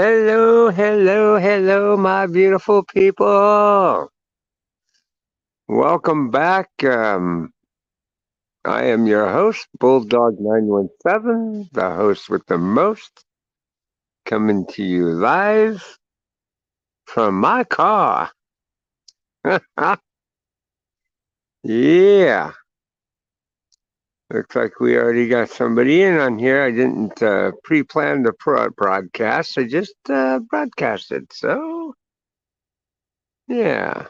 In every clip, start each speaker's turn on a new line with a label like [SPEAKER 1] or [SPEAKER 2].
[SPEAKER 1] Hello, hello, hello, my beautiful people. Welcome back. I am your host, Bulldog917, the host with the most, coming to you live from my car. Yeah, looks like we already got somebody in on here. I didn't pre plan the broadcast, I just broadcasted. So, yeah.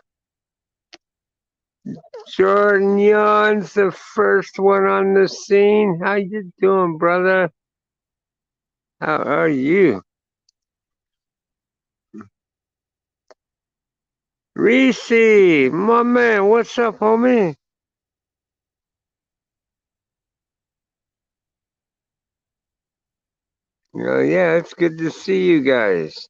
[SPEAKER 1] Jordan Yawn's the first one on the scene. How you doing, brother? How are you? Reese, my man, what's up, homie? Yeah, it's good to see you guys.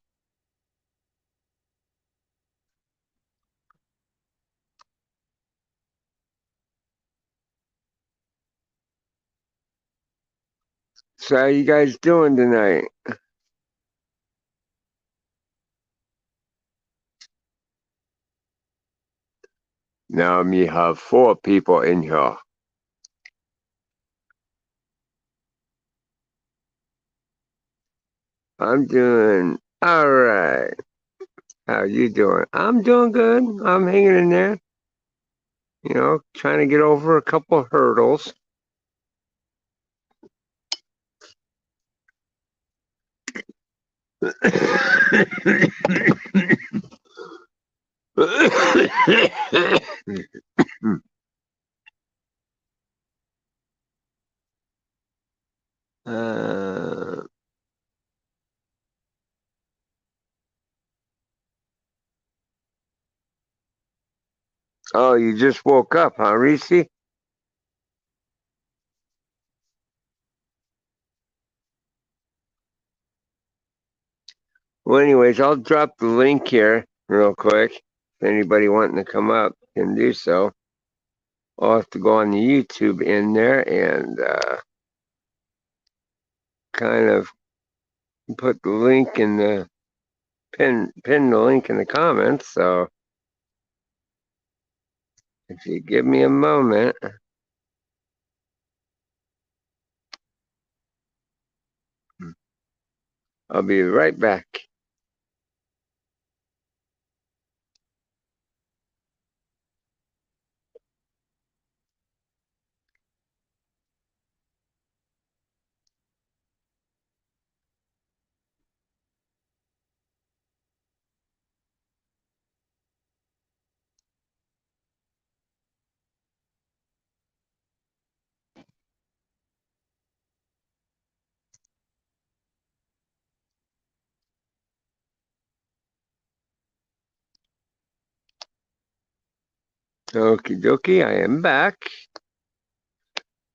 [SPEAKER 1] So how you guys doing tonight? Now me have four people in here. I'm doing all right. How you doing? I'm doing good. I'm hanging in there. Trying to get over a couple hurdles. uh, oh, you just woke up, huh, Reese? Well, anyways, I'll drop the link here real quick. If anybody wanting to come up can do so. I'll have to go on the YouTube in there and kind of put the link in the pin the link in the comments. So if you give me a moment, I'll be right back. Okie dokie, I am back.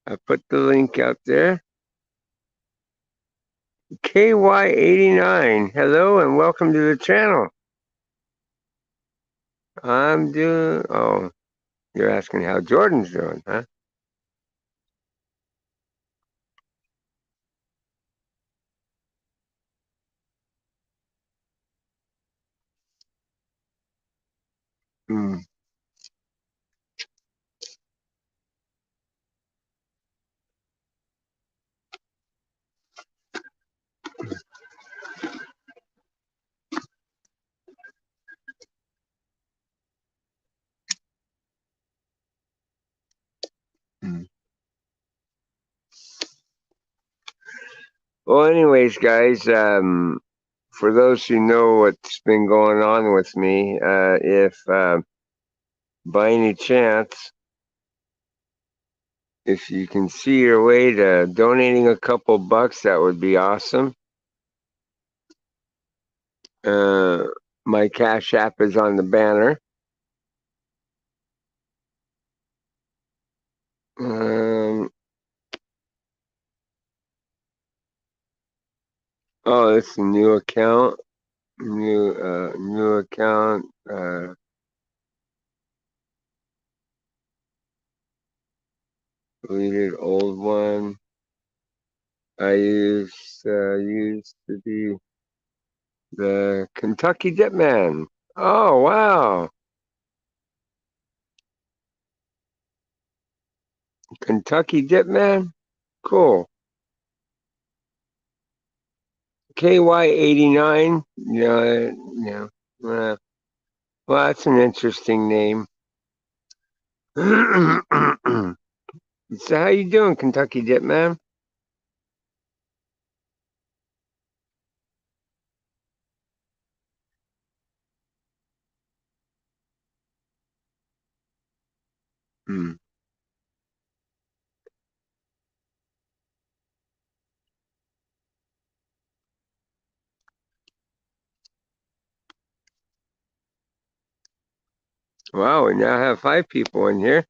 [SPEAKER 1] I put the link out there. KY89, hello and welcome to the channel. Oh, you're asking how Jordan's doing, huh? Hmm. Hmm. Well, anyways, guys, for those who know what's been going on with me, if by any chance, if you can see your way to donating a couple bucks, that would be awesome. Uh, my Cash App is on the banner. Um, oh, it's a new account. New account. Deleted old one. I used to be The Kentucky Dip Man. Oh, wow. Kentucky Dip Man? Cool. KY89. Yeah. Well, that's an interesting name. So how you doing, Kentucky Dip Man? Hmm. Wow, we now have 5 people in here.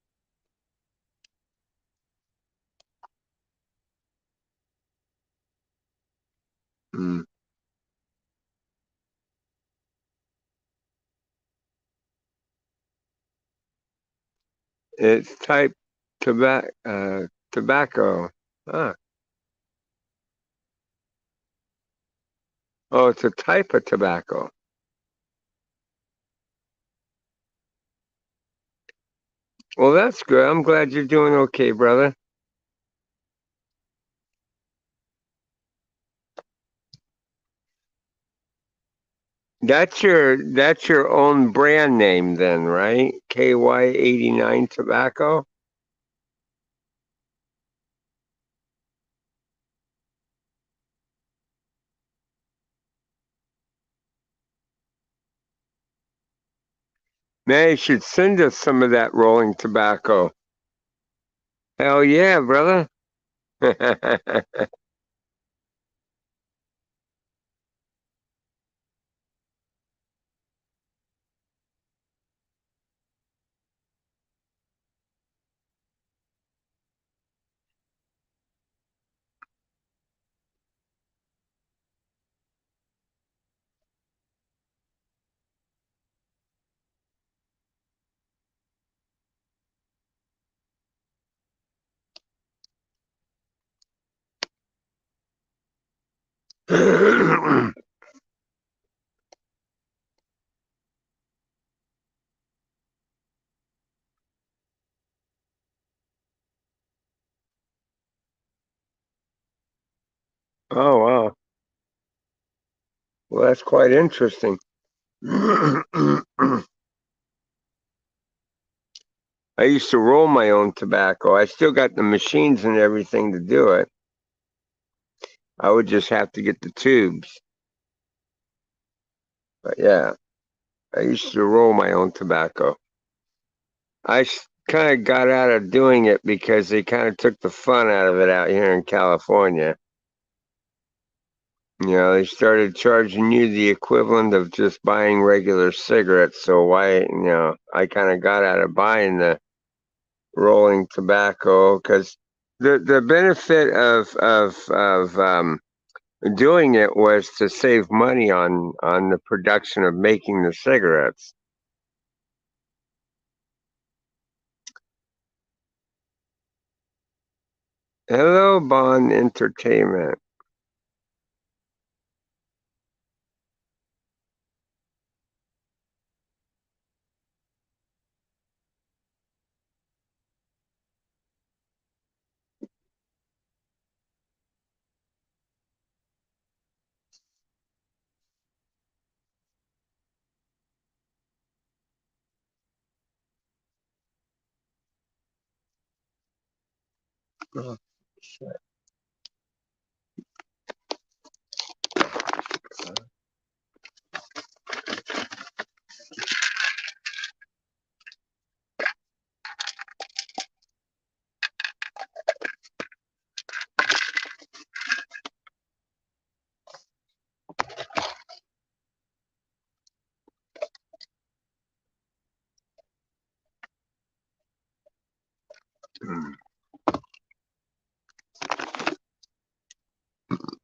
[SPEAKER 1] Hmm. It's type tobacco. Ah. Oh, it's a type of tobacco. Well, that's good. I'm glad you're doing okay, brother. That's your own brand name then, right? KY89 Tobacco. Man, you should send us some of that rolling tobacco. Hell yeah, brother. Oh wow. Well, that's quite interesting. I used to roll my own tobacco. I still got the machines and everything to do it. I would just have to get the tubes. But yeah, I used to roll my own tobacco. I kind of got out of doing it because they kind of took the fun out of it out here in California. They started charging you the equivalent of just buying regular cigarettes. So I kind of got out of buying the rolling tobacco because the benefit of doing it was to save money on the production of making the cigarettes. Hello, Bond Entertainment. Oh, shit.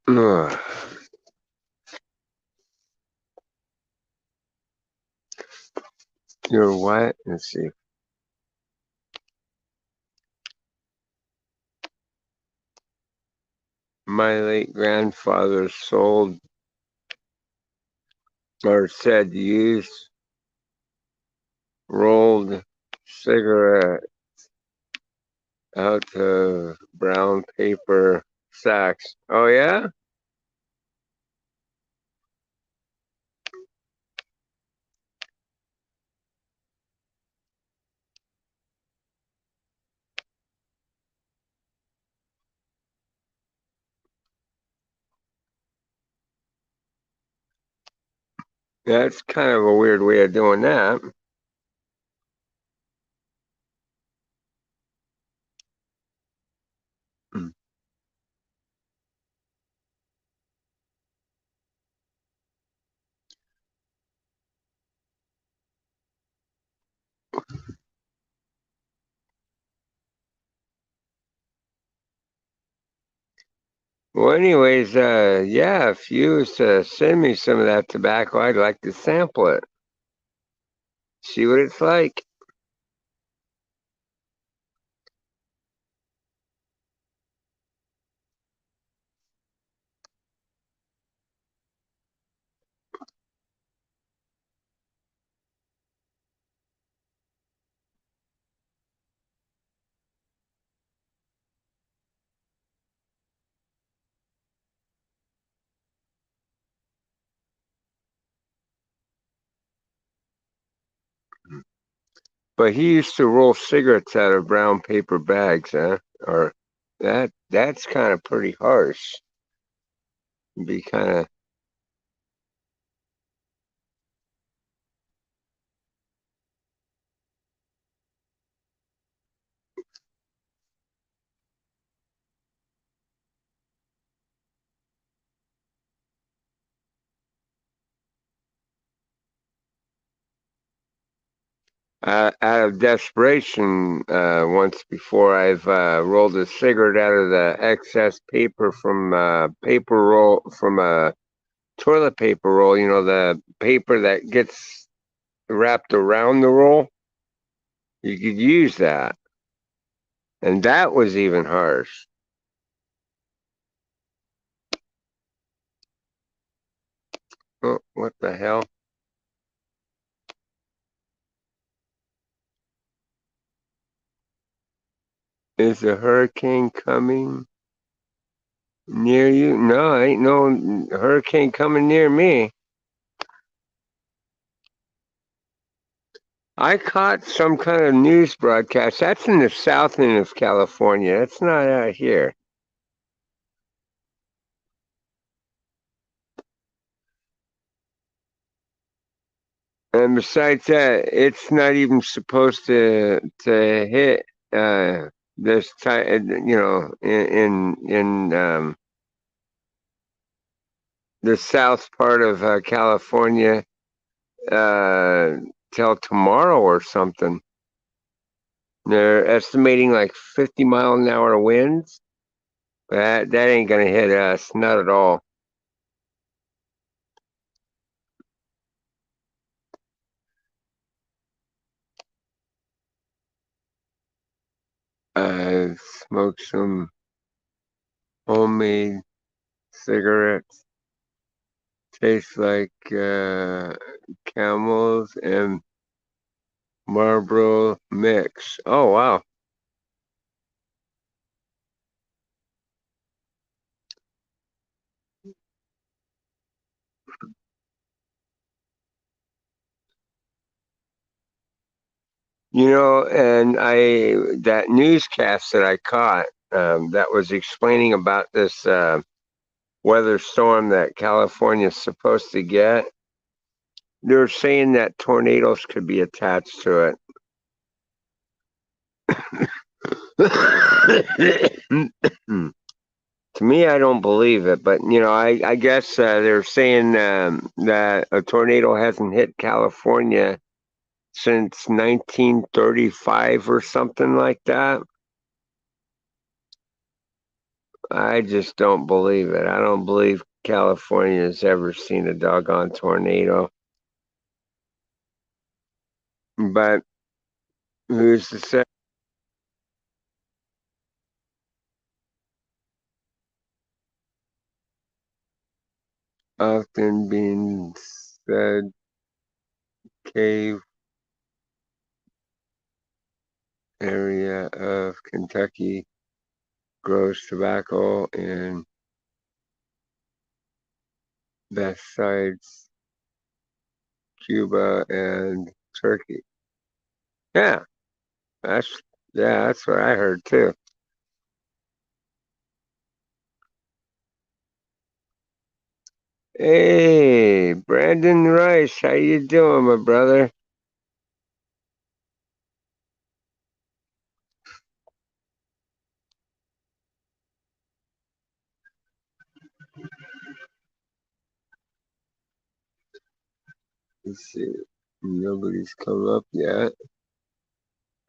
[SPEAKER 1] Ugh. You're what? Let's see. My late grandfather sold or said use rolled cigarette out of brown paper sacks. Oh yeah? That's kind of a weird way of doing that. Well, anyways, yeah, if you was to send me some of that tobacco, I'd like to sample it. See what it's like. But he used to roll cigarettes out of brown paper bags, huh? Or that's kind of pretty harsh. Be kind of out of desperation. Once before, I've rolled a cigarette out of the excess paper from paper roll from a toilet paper roll. You know, the paper that gets wrapped around the roll. You could use that, and that was even harsh. Oh, what the hell? Is a hurricane coming near you? No, ain't no hurricane coming near me. I caught some kind of news broadcast. That's in the south end of California. That's not out here. And besides that, it's not even supposed to hit this time. You know, in the south part of California uh, till tomorrow or something. They're estimating like 50-mile-an-hour winds. That ain't gonna hit us, not at all. I smoked some homemade cigarettes. Tastes like Camels and Marlboro mix. Oh wow! You know, and I that newscast that I caught that was explaining about this weather storm that California's supposed to get. They're saying that tornadoes could be attached to it. To me, I don't believe it, but you know, I guess they're saying that a tornado hasn't hit California since 1935 or something like that. I just don't believe it. I don't believe California has ever seen a doggone tornado. But who's to say? Often being the cave area of Kentucky grows tobacco and besides Cuba and Turkey. Yeah, that's that's what I heard too. Hey, Brandon Rice, how you doing, my brother? Let's see. Nobody's come up yet,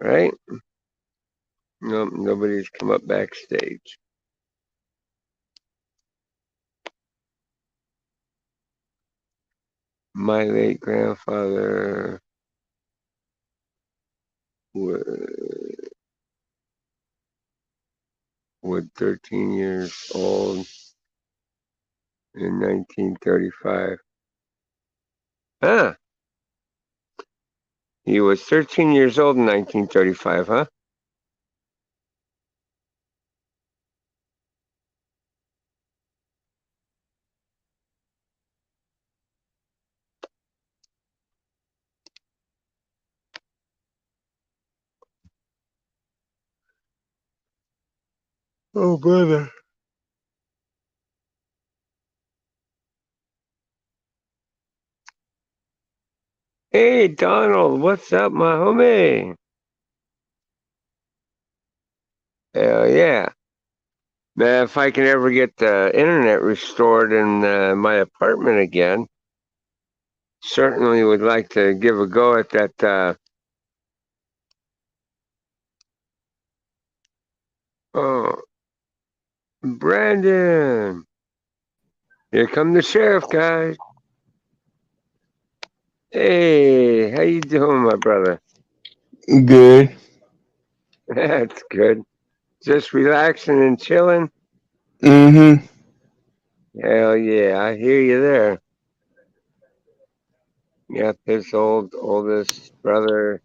[SPEAKER 1] right? Nope, nobody's come up backstage. My late grandfather was 13 years old in 1935. Huh. He was 13 years old in 1935, huh? Oh, brother. Hey, Donald, what's up, my homie? Hell yeah. Man, if I can ever get the internet restored in my apartment again, certainly would like to give a go at that. Oh, Brandon, here come the sheriff, guys. Hey, how you doing, my brother?
[SPEAKER 2] Good.
[SPEAKER 1] That's good. Just relaxing and chilling.
[SPEAKER 2] Mm-hmm.
[SPEAKER 1] Hell yeah, I hear you there. Yep, his oldest brother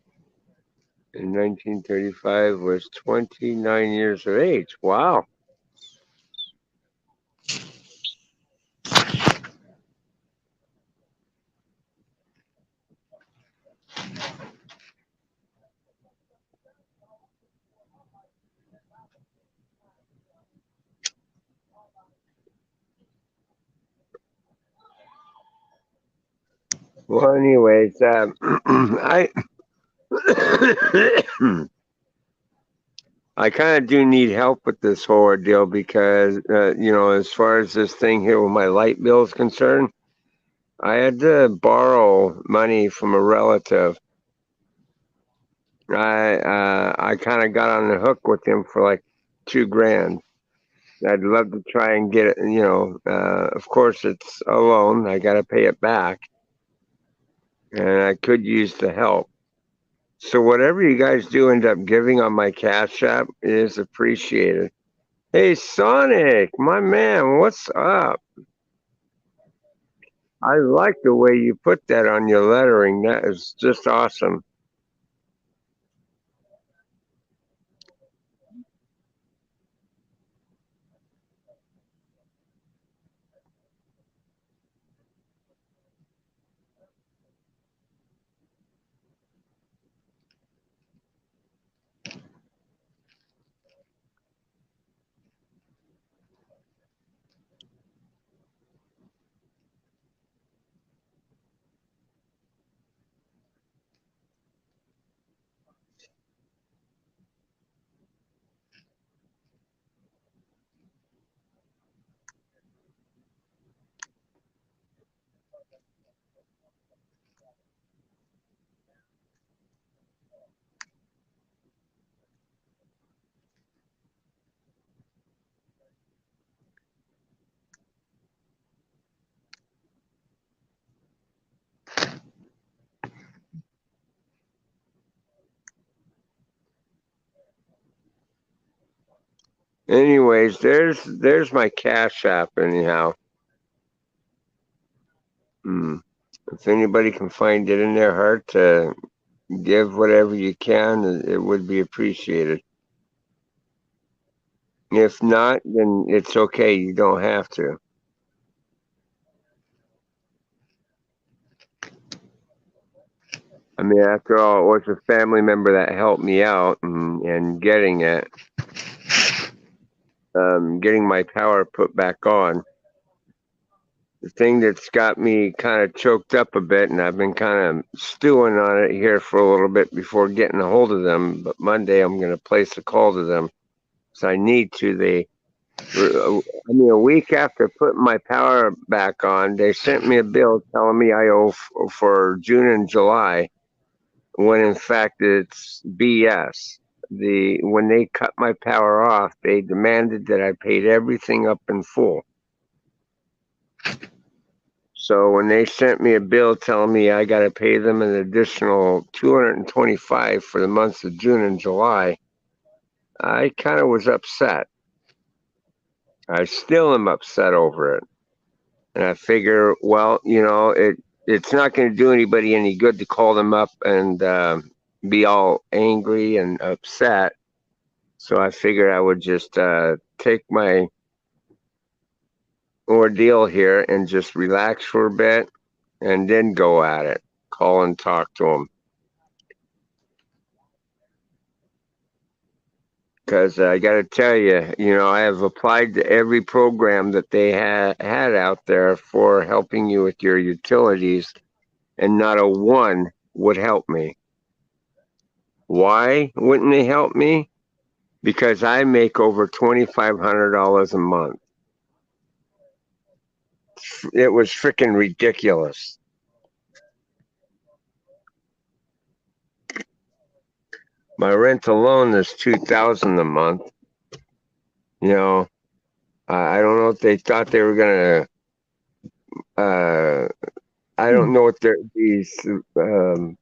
[SPEAKER 1] in 1935 was 29 years of age. Wow. Well, anyways, I I kind of do need help with this whole ordeal because, as far as this thing here with my light bill is concerned, I had to borrow money from a relative. I kind of got on the hook with him for like 2 grand. I'd love to try and get it. Of course, it's a loan. I got to pay it back, and I could use the help. So whatever you guys do end up giving on my Cash App is appreciated. Hey, Sonic, my man, what's up? I like the way you put that on your lettering. That is just awesome. Anyways, there's my Cash App anyhow. Hmm. If anybody can find it in their heart to give whatever you can, it would be appreciated. If not, then it's okay. You don't have to. I mean, after all, it was a family member that helped me out and getting it, getting my power put back on. The thing that's got me kind of choked up a bit, and I've been kind of stewing on it here for a little bit before getting a hold of them. But Monday, I'm going to place a call to them. So I need to. I mean, a week after putting my power back on, they sent me a bill telling me I owe for June and July, when in fact it's BS. When they cut my power off, they demanded that I paid everything up in full. So when they sent me a bill telling me I got to pay them an additional 225 for the months of June and July, I kind of was upset. I still am upset over it. And I figure, well, it's not going to do anybody any good to call them up and be all angry and upset. So I figured I would just take my ordeal here and just relax for a bit and then go at it, call and talk to them. Because I got to tell you, I have applied to every program that they had out there for helping you with your utilities, and not a one would help me. Why wouldn't they help me? Because I make over $2,500 a month. It was freaking ridiculous. My rent alone is $2,000 a month. You know, I don't know if they thought they were gonna. I don't know what these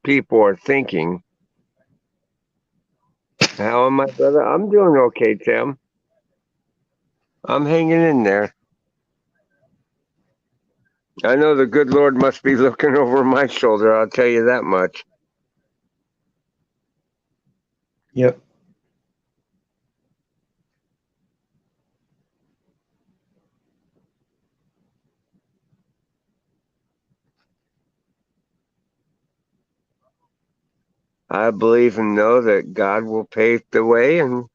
[SPEAKER 1] people are thinking. How am I, brother? I'm doing okay, Tim. I'm hanging in there. I know the good Lord must be looking over my shoulder. I'll tell you that much.
[SPEAKER 2] Yep.
[SPEAKER 1] I believe and know that God will pave the way, and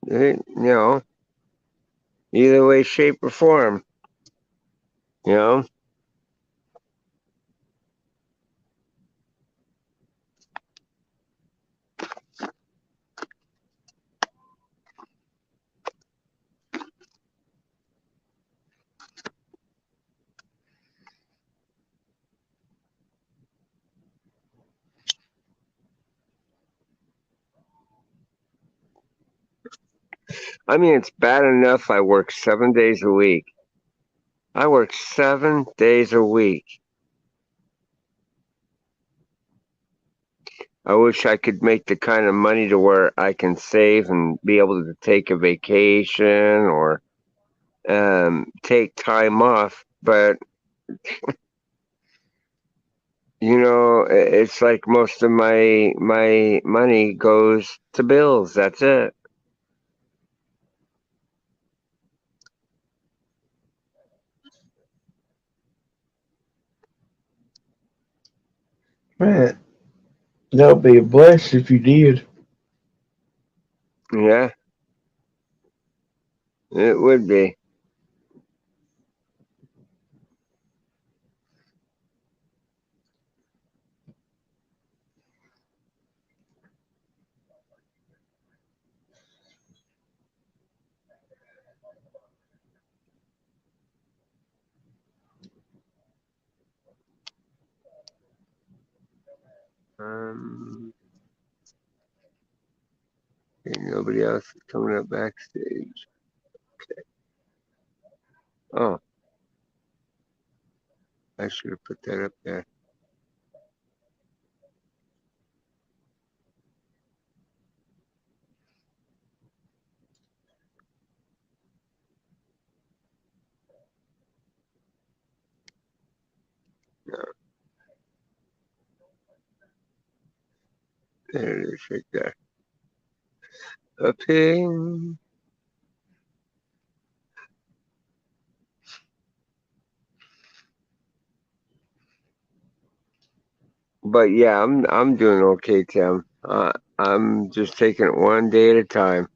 [SPEAKER 1] either way, shape, or form. You know, I mean, it's bad enough I work 7 days a week. I work 7 days a week. I wish I could make the kind of money to where I can save and be able to take a vacation or take time off. But it's like most of my money goes to bills. That's it.
[SPEAKER 2] Man, that would be a blessing if you did.
[SPEAKER 1] Yeah, it would be. Um, Nobody else is coming up backstage. Oh, I should have put that up there. No. There it is right there. A ping. But yeah, I'm doing okay, Tim. I'm just taking it one day at a time.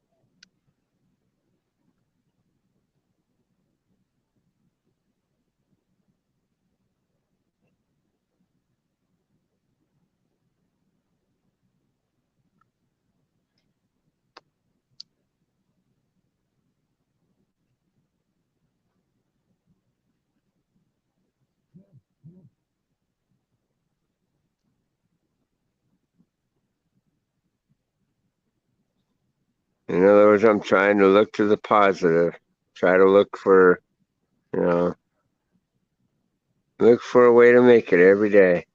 [SPEAKER 1] In other words, I'm trying to look to the positive. Try to look for, you know, look for a way to make it every day.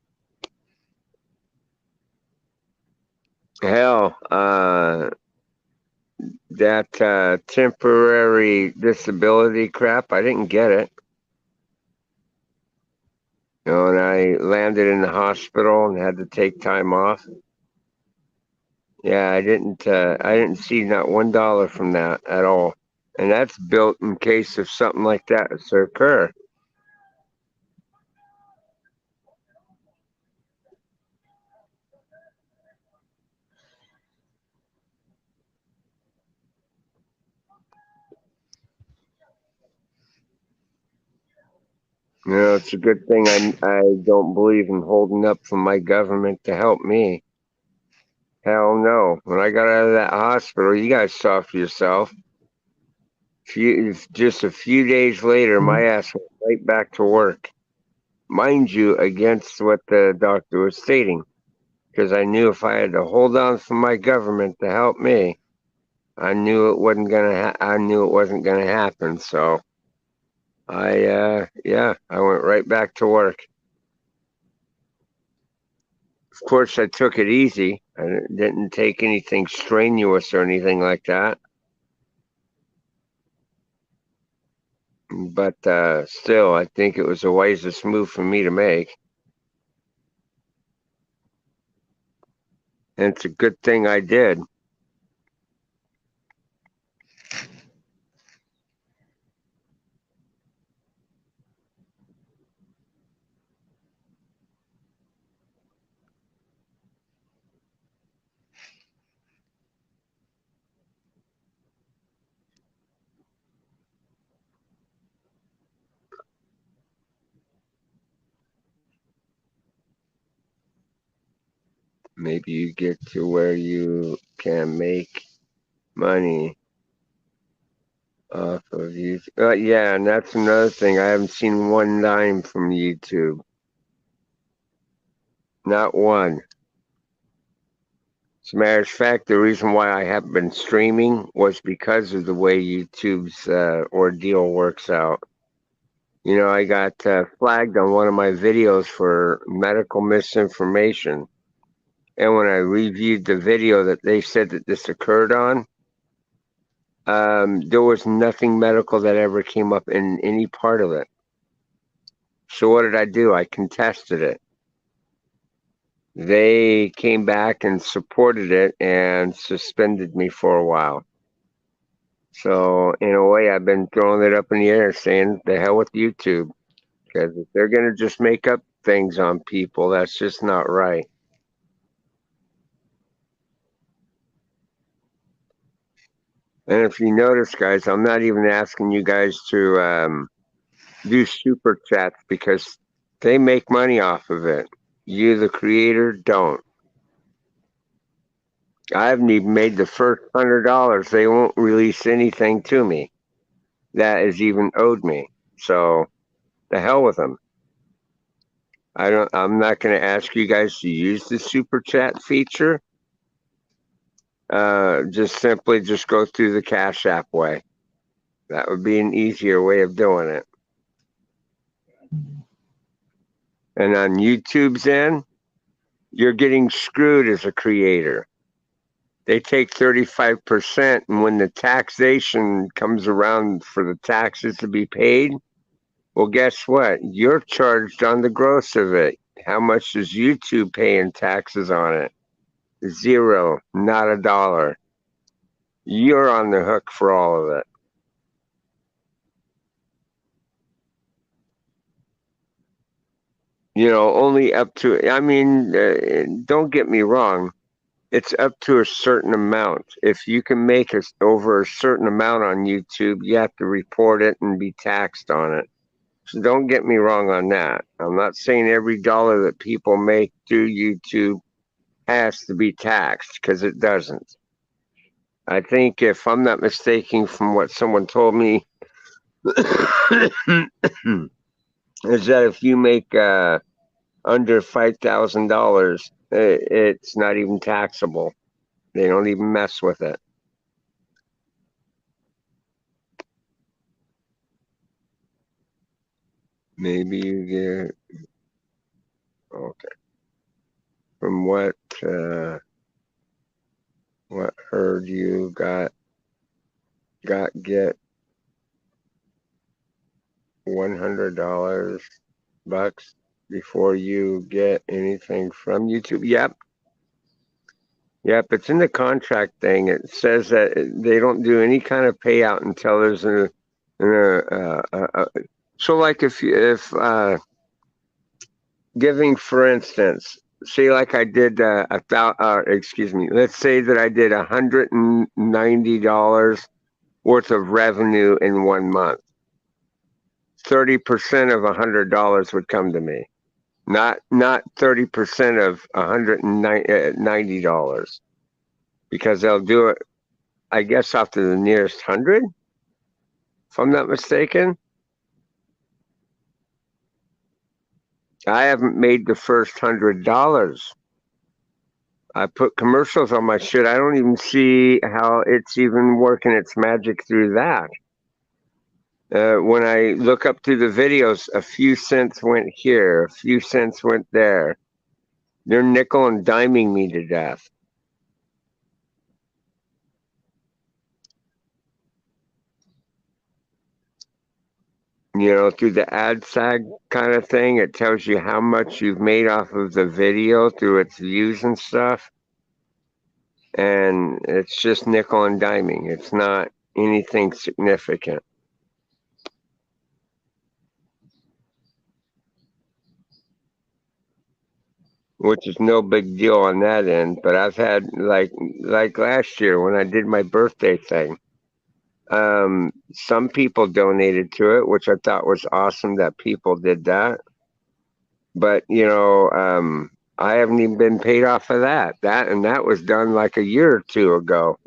[SPEAKER 1] Hell, that temporary disability crap, I didn't get it. You know, and I landed in the hospital and had to take time off. Yeah, I didn't see not $1 from that at all. And that's built in case of something like that to occur. You know, it's a good thing I don't believe in holding up for my government to help me. Hell no. When I got out of that hospital, you guys saw for yourself. Just a few days later, my ass went right back to work. Mind you, against what the doctor was stating, because I knew if I had to hold on for my government to help me, I knew it wasn't gonna happen. So yeah, I went right back to work. Of course, I took it easy. I didn't take anything strenuous or anything like that. But still, I think it was the wisest move for me to make. And it's a good thing I did. Maybe you get to where you can make money off of YouTube. Yeah, and that's another thing. I haven't seen one dime from YouTube. Not one. As a matter of fact, the reason why I haven't been streaming was because of the way YouTube's ordeal works out. You know, I got flagged on one of my videos for medical misinformation. And when I reviewed the video that they said that this occurred on, there was nothing medical that ever came up in any part of it. So what did I do? I contested it. They came back and supported it and suspended me for a while. So in a way, I've been throwing it up in the air, saying the hell with YouTube, because if they're gonna just make up things on people, that's just not right. And if you notice, guys, I'm not even asking you guys to do super chats because they make money off of it. You, the creator, don't. I haven't even made the first $100. They won't release anything to me that is even owed me. So the hell with them. I'm not going to ask you guys to use the super chat feature. Just simply just go through the Cash App way. That would be an easier way of doing it. And on YouTube's end, you're getting screwed as a creator. They take 35%, and when the taxation comes around for the taxes to be paid, well, guess what? You're charged on the gross of it. How much does YouTube pay in taxes on it? Zero, not a dollar. You're on the hook for all of it. Only up to, I mean, don't get me wrong. It's up to a certain amount. If you can make it over a certain amount on YouTube, you have to report it and be taxed on it. So don't get me wrong on that. I'm not saying every dollar that people make through YouTube has to be taxed, because it doesn't. I think, if I'm not mistaken from what someone told me, is that if you make under $5,000, it's not even taxable. They don't even mess with it. Maybe you get, okay. From what herd you get $100 bucks before you get anything from YouTube. Yep, it's in the contract thing. It says that they don't do any kind of payout until there's so, like, if giving, for instance, say like I did excuse me, let's say that I did $190 worth of revenue in 1 month. 30% of $100 would come to me, not 30% of $190, because they'll do it, I guess, off to the nearest hundred, if I'm not mistaken. I haven't made the first $100. I put commercials on my shit. I don't even see how it's even working its magic through that. When I look up through the videos, a few cents went here, a few cents went there. They're nickel and diming me to death. Through the ad sag kind of thing, it tells you how much you've made off of the video through its views and stuff. And it's just nickel and diming. It's not anything significant. Which is no big deal on that end. But I've had, like last year when I did my birthday thing. Some people donated to it, which I thought was awesome that people did that. But I haven't even been paid off of that. That was done like a year or two ago.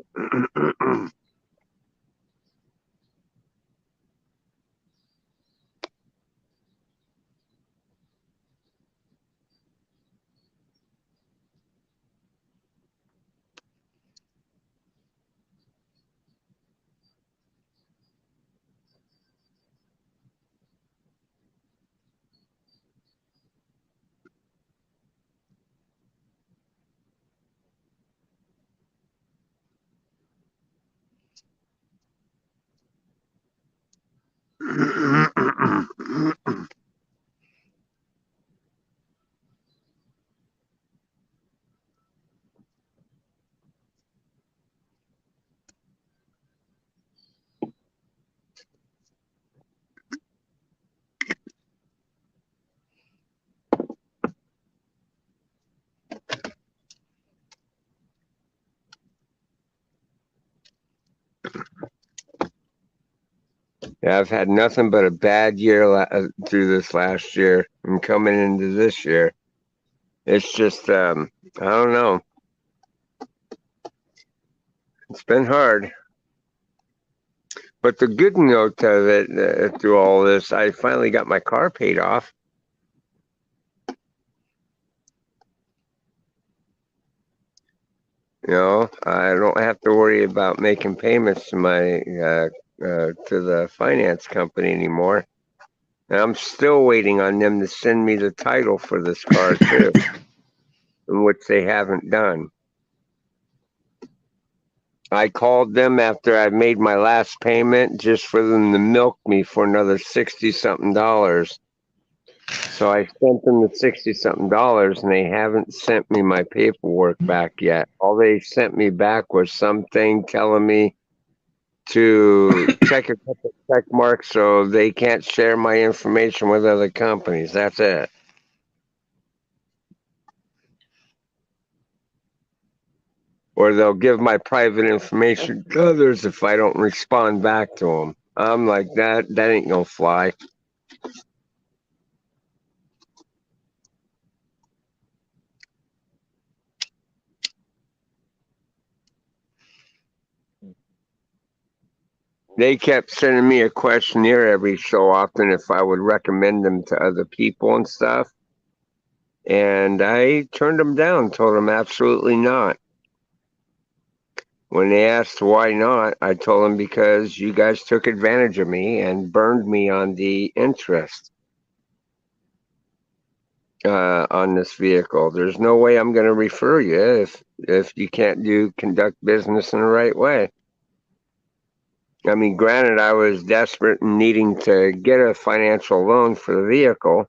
[SPEAKER 1] Yeah, I've had nothing but a bad year through this last year and coming into this year. It's just, I don't know. It's been hard. But the good note of it, through all this, I finally got my car paid off. I don't have to worry about making payments to the finance company anymore. And I'm still waiting on them to send me the title for this car too, which they haven't done. I called them after I made my last payment just for them to milk me for another $60-something. So I sent them the 60-something dollars and they haven't sent me my paperwork back yet. All they sent me back was something telling me to check a couple check marks so they can't share my information with other companies. That's it. Or they'll give my private information to others if I don't respond back to them. I'm like, that ain't gonna fly. They kept sending me a questionnaire every so often if I would recommend them to other people and stuff. And I turned them down, told them absolutely not. When they asked why not, I told them because you guys took advantage of me and burned me on the interest on this vehicle. There's no way I'm going to refer you if you can't conduct business in the right way. I mean, granted, I was desperate and needing to get a financial loan for the vehicle,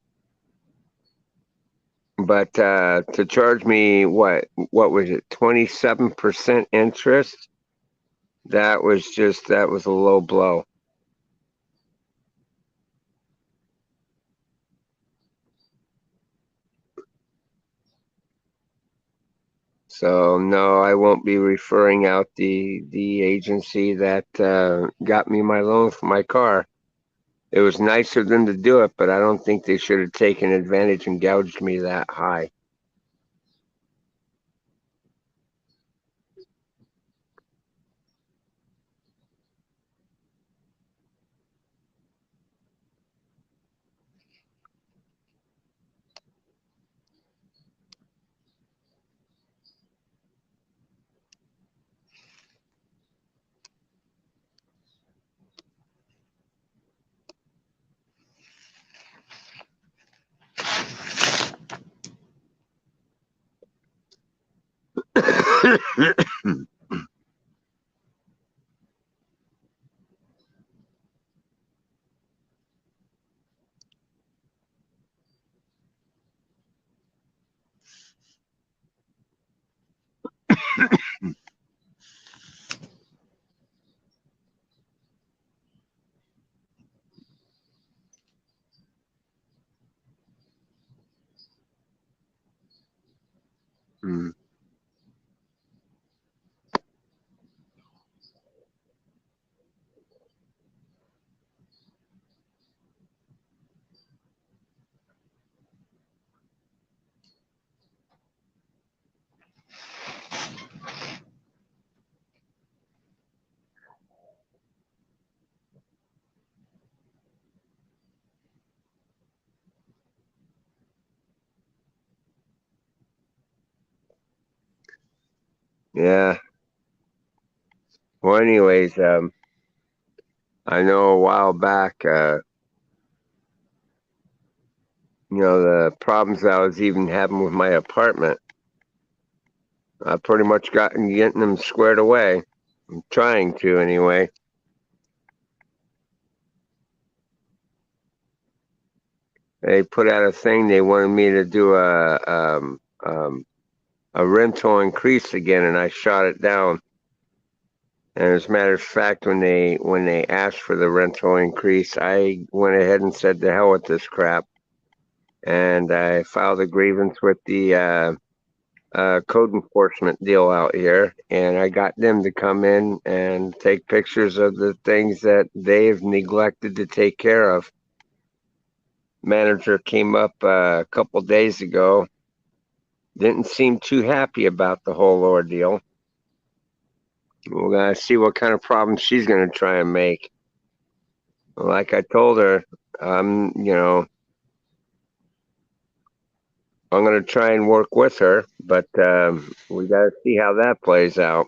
[SPEAKER 1] but to charge me what was it, 27% interest? That was a low blow. So no, I won't be referring out the agency that got me my loan for my car. It was nice of them to do it, but I don't think they should have taken advantage and gouged me that high. Mm, yeah. Well, anyways, I know a while back, the problems I was even having with my apartment, I pretty much getting them squared away. I'm trying to anyway. They put out a thing. They wanted me to do a rental increase again, and I shot it down. And as a matter of fact, when they asked for the rental increase, I went ahead and said, "To hell with this crap," and I filed a grievance with the code enforcement deal out here, and I got them to come in and take pictures of the things that they've neglected to take care of. Manager came up a couple days ago, didn't seem too happy about the whole ordeal. We're gonna see what kind of problem she's gonna try and make. Like I told her, um, you know, I'm gonna try and work with her, but we gotta see how that plays out.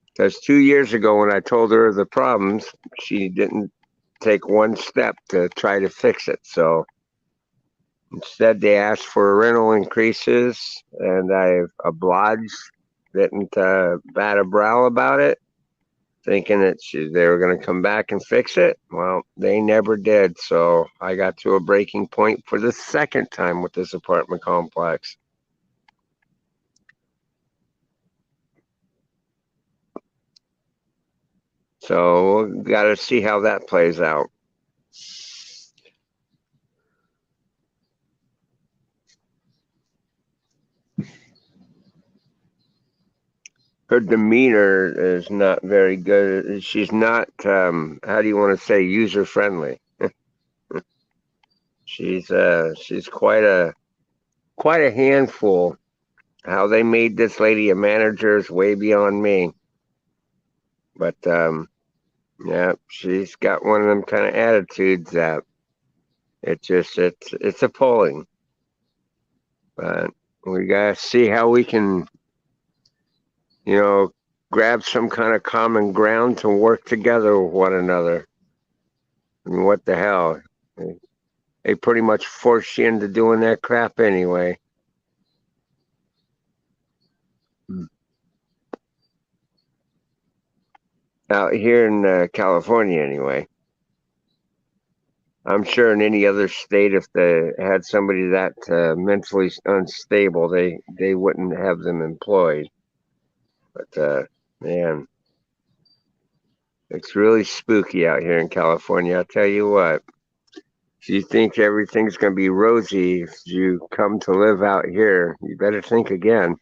[SPEAKER 1] Because 2 years ago, when I told her the problems, she didn't take one step to try to fix it. So instead, they asked for rental increases, and I obliged, didn't bat a brow about it. thinking that they were going to come back and fix it. Well, they never did. So I got to a breaking point for the second time with this apartment complex. So got to see how that plays out. Her demeanor is not very good. She's not, how do you want to say, user friendly. She's quite a handful. How they made this lady a manager is way beyond me. But yeah, she's got one of them kind of attitudes that it's appalling. But we gotta see how we can, you know, grab some kind of common ground to work together with one another. I mean, what the hell? They pretty much force you into doing that crap anyway. Out here in California, anyway. I'm sure in any other state, if they had somebody that mentally unstable, they wouldn't have them employed. But man, it's really spooky out here in California. I'll tell you what. If you think everything's going to be rosy if you come to live out here, you better think again.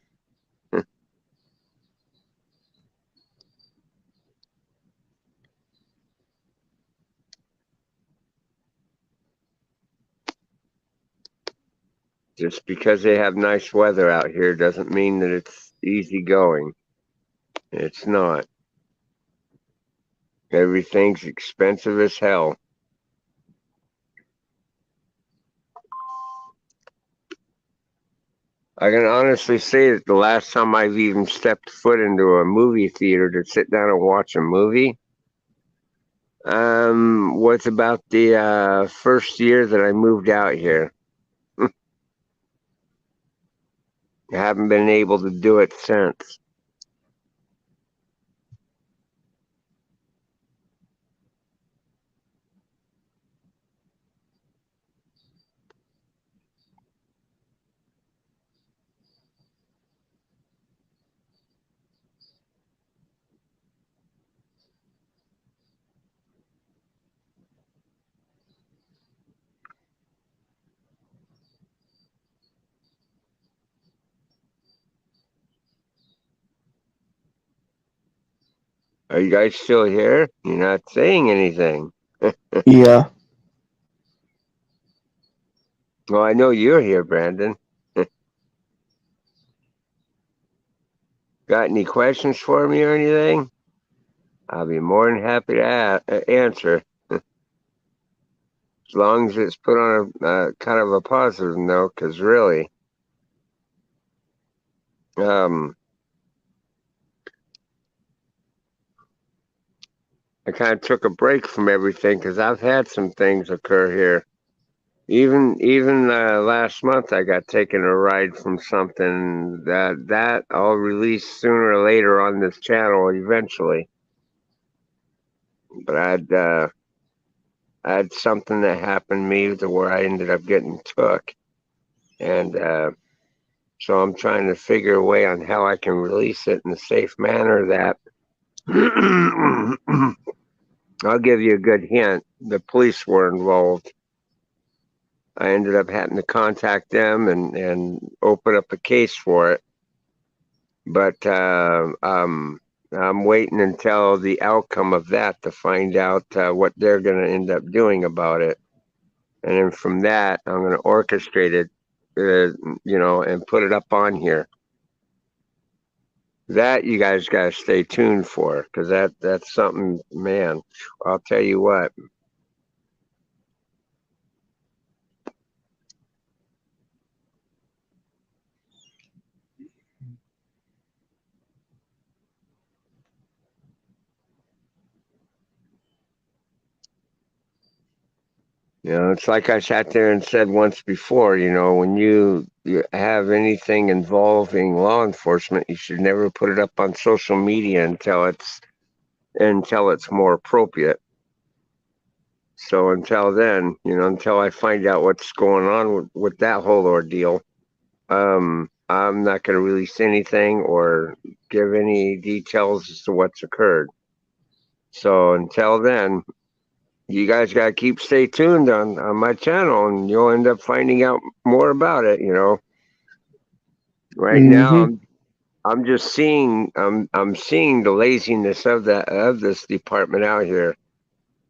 [SPEAKER 1] Just because they have nice weather out here doesn't mean that it's easy going. It's not. Everything's expensive as hell. I can honestly say that the last time I've even stepped foot into a movie theater to sit down and watch a movie, was about the first year that I moved out here. I haven't been able to do it since. Are you guys still here? You're not saying anything.
[SPEAKER 2] Yeah.
[SPEAKER 1] Well, I know you're here, Brandon. Got any questions for me or anything? I'll be more than happy to answer, as long as it's put on a kind of a positive note. Because really, um, I kind of took a break from everything because I've had some things occur here. Even last month, I got taken a ride from something that I'll release sooner or later on this channel eventually. But I had something that happened to me to where I ended up getting took, and so I'm trying to figure a way on how I can release it in a safe manner that I'll give you a good hint. The police were involved. I ended up having to contact them and open up a case for it. But I'm waiting until the outcome of that to find out what they're going to end up doing about it. And then from that, I'm going to orchestrate it, and put it up on here. That you guys got to stay tuned for, because that's something, man. I'll tell you what. It's like I sat there and said once before, when you have anything involving law enforcement, you should never put it up on social media until until it's more appropriate. So until then, until I find out what's going on with that whole ordeal, I'm not going to release anything or give any details as to what's occurred. So until then, you guys got to stay tuned on my channel, and you'll end up finding out more about it. Right now,
[SPEAKER 2] Mm-hmm.
[SPEAKER 1] I'm just seeing I'm seeing the laziness of this department out here,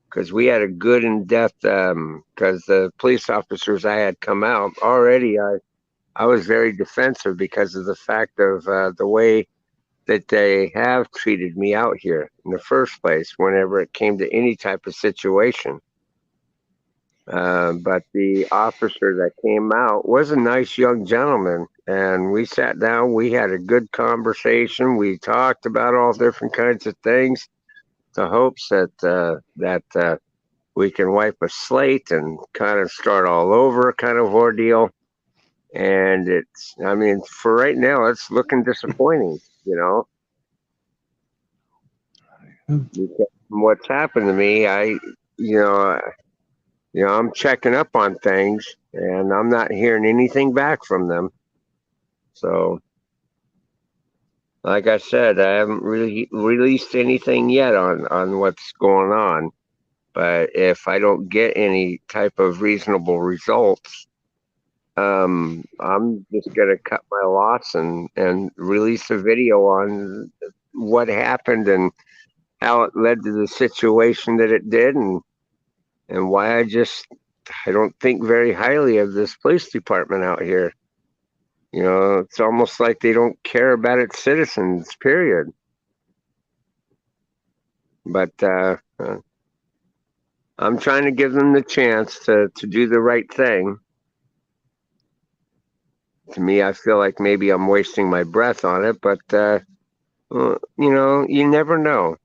[SPEAKER 1] because we had a good in depth, because the police officers I had come out already, I was very defensive because of the fact of the way that they have treated me out here in the first place whenever it came to any type of situation. But the officer that came out was a nice young gentleman, and we sat down. We had a good conversation. We talked about all different kinds of things, the hopes that we can wipe a slate and kind of start all over, kind of ordeal. And I mean, for right now, it's looking disappointing. Because from what's happened to me, you know, I'm checking up on things, and I'm not hearing anything back from them. So, like I said, I haven't really released anything yet on what's going on. But if I don't get any type of reasonable results, I'm just gonna cut my loss and release a video on what happened and how it led to the situation that it did, and why I don't think very highly of this police department out here. It's almost like they don't care about its citizens, period. But I'm trying to give them the chance to do the right thing. To me, I feel like maybe I'm wasting my breath on it, but you never know.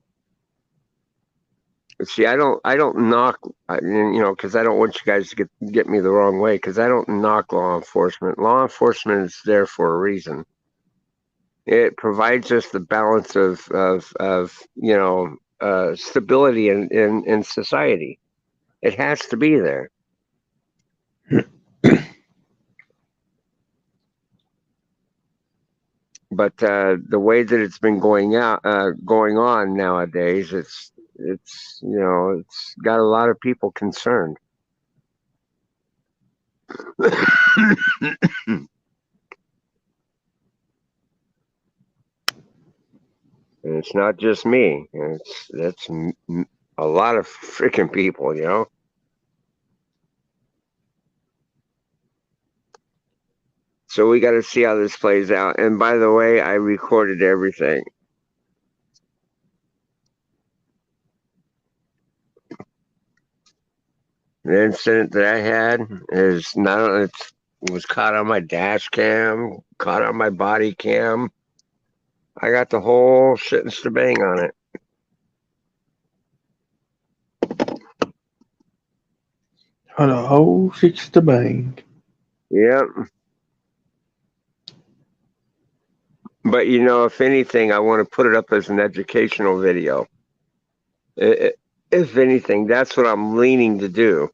[SPEAKER 1] See, I don't knock, because I don't want you guys to get me the wrong way, because I don't knock law enforcement. Law enforcement is there for a reason. It provides us the balance of stability in society. It has to be there. But the way that it's been going on nowadays, it's got a lot of people concerned. And it's not just me. It's a lot of freaking people. So we got to see how this plays out. And by the way, I recorded everything. The incident that I had is not. It was caught on my dash cam, caught on my body cam. I got the whole shit and shebang on it.
[SPEAKER 2] On a whole six to bang.
[SPEAKER 1] Yep. But if anything, I want to put it up as an educational video. If anything, that's what I'm leaning to do,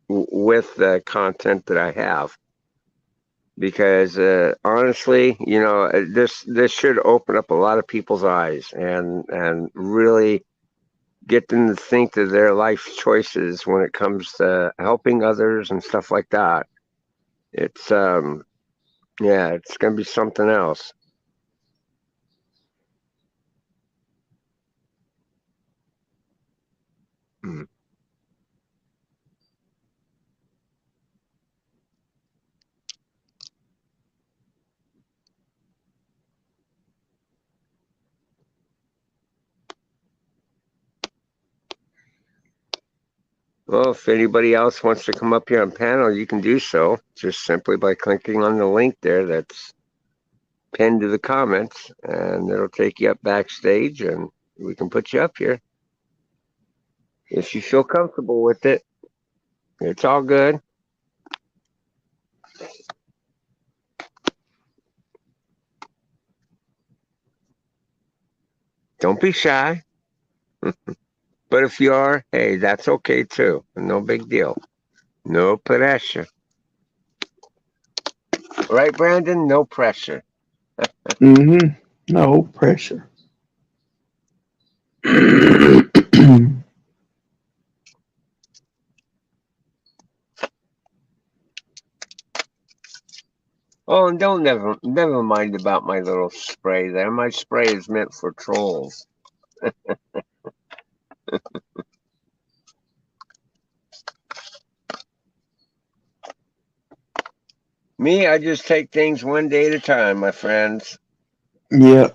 [SPEAKER 1] with the content that I have. Because honestly, this should open up a lot of people's eyes and really get them to think of their life choices when it comes to helping others and stuff like that. It's yeah, it's gonna be something else. Hmm. Well, if anybody else wants to come up here on panel, you can do so just simply by clicking on the link there that's pinned to the comments, and it'll take you up backstage, and we can put you up here if you feel comfortable with it. It's all good. Don't be shy. But if you are, hey, that's okay too. No big deal. No pressure. Right, Brandon? No pressure.
[SPEAKER 2] Mm-hmm. No pressure.
[SPEAKER 1] Oh, and don't never mind about my little spray there. My spray is meant for trolls. Me, I just take things one day at a time, my friends.
[SPEAKER 2] Yeah.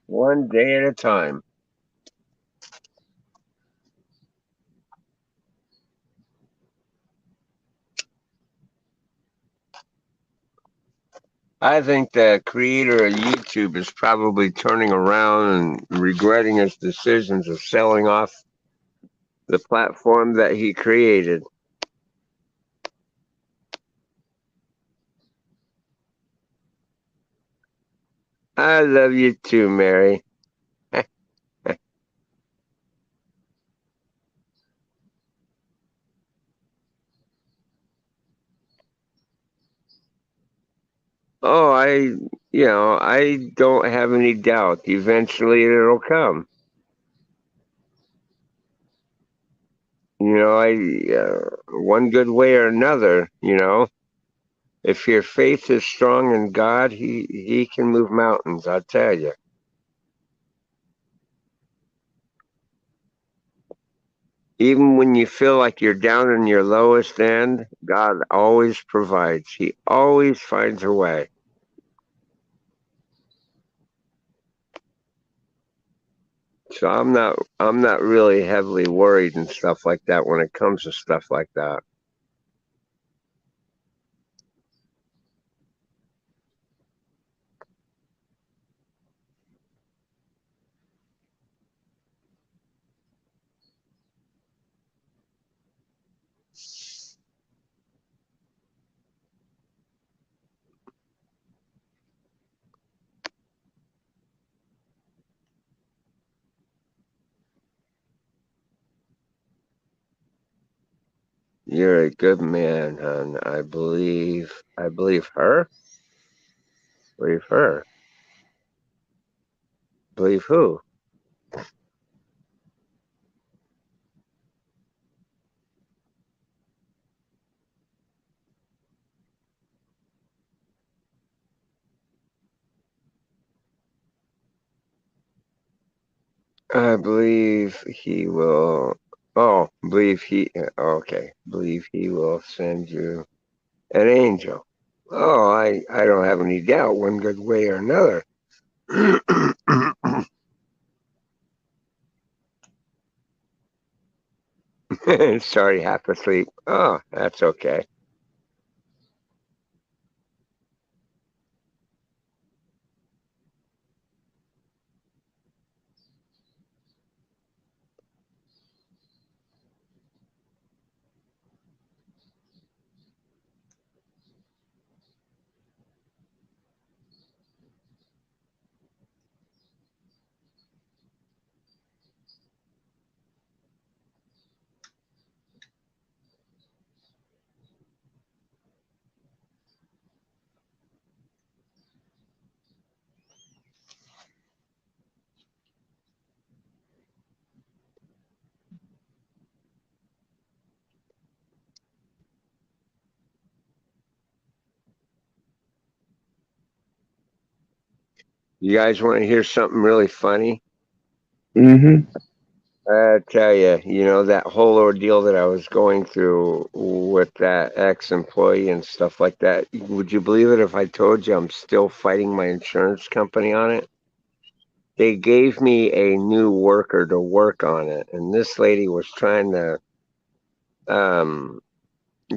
[SPEAKER 1] One day at a time. I think the creator of YouTube is probably turning around and regretting his decisions of selling off the platform that he created. I love you too, Mary. Oh, I don't have any doubt. Eventually it'll come. One good way or another, if your faith is strong in God, he can move mountains, I tell you. Even when you feel like you're down in your lowest end, God always provides. He always finds a way. So I'm not really heavily worried and stuff like that when it comes to stuff like that. You're a good man, hon. I believe her. Believe her. Believe who? I believe he will. Oh, believe he. Okay, believe he will send you an angel. Oh, I don't have any doubt, one good way or another. Sorry, half asleep. Oh, that's okay. You guys want to hear something really funny?
[SPEAKER 2] Mm-hmm.
[SPEAKER 1] I tell you, that whole ordeal that I was going through with that ex-employee and stuff like that. Would you believe it if I told you I'm still fighting my insurance company on it? They gave me a new worker to work on it, and this lady was trying to um,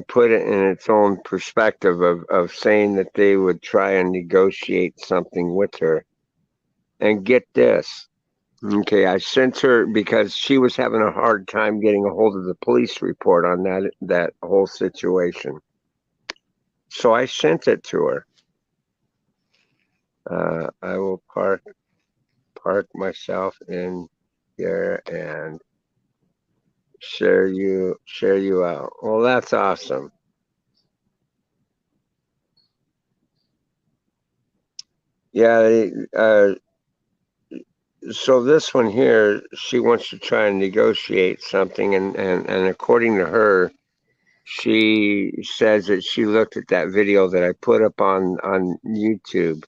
[SPEAKER 1] put it in its own perspective of saying that they would try and negotiate something with her. And get this. Okay, I sent her because she was having a hard time getting a hold of the police report on that whole situation. So I sent it to her. I will park myself in here and share you out. Well, that's awesome. Yeah, so this one here, she wants to try and negotiate something, and according to her, she says that she looked at that video that I put up on YouTube,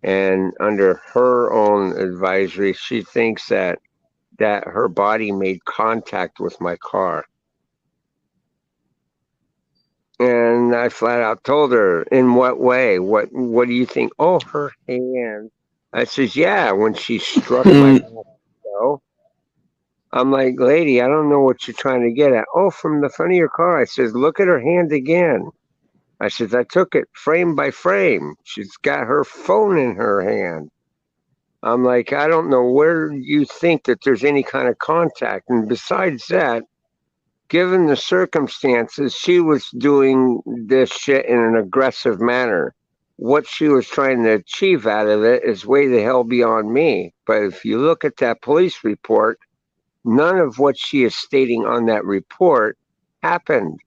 [SPEAKER 1] and under her own advisory, she thinks that her body made contact with my car. And I flat out told her, in what way? What do you think? Oh, her hand. I says, yeah, when she struck my window. I'm like, lady, I don't know what you're trying to get at. Oh, from the front of your car. I says, look at her hand again. I says, I took it frame by frame. She's got her phone in her hand. I'm like, I don't know where you think that there's any kind of contact. And besides that, given the circumstances, she was doing this shit in an aggressive manner. What she was trying to achieve out of it is way the hell beyond me. But if you look at that police report, none of what she is stating on that report happened.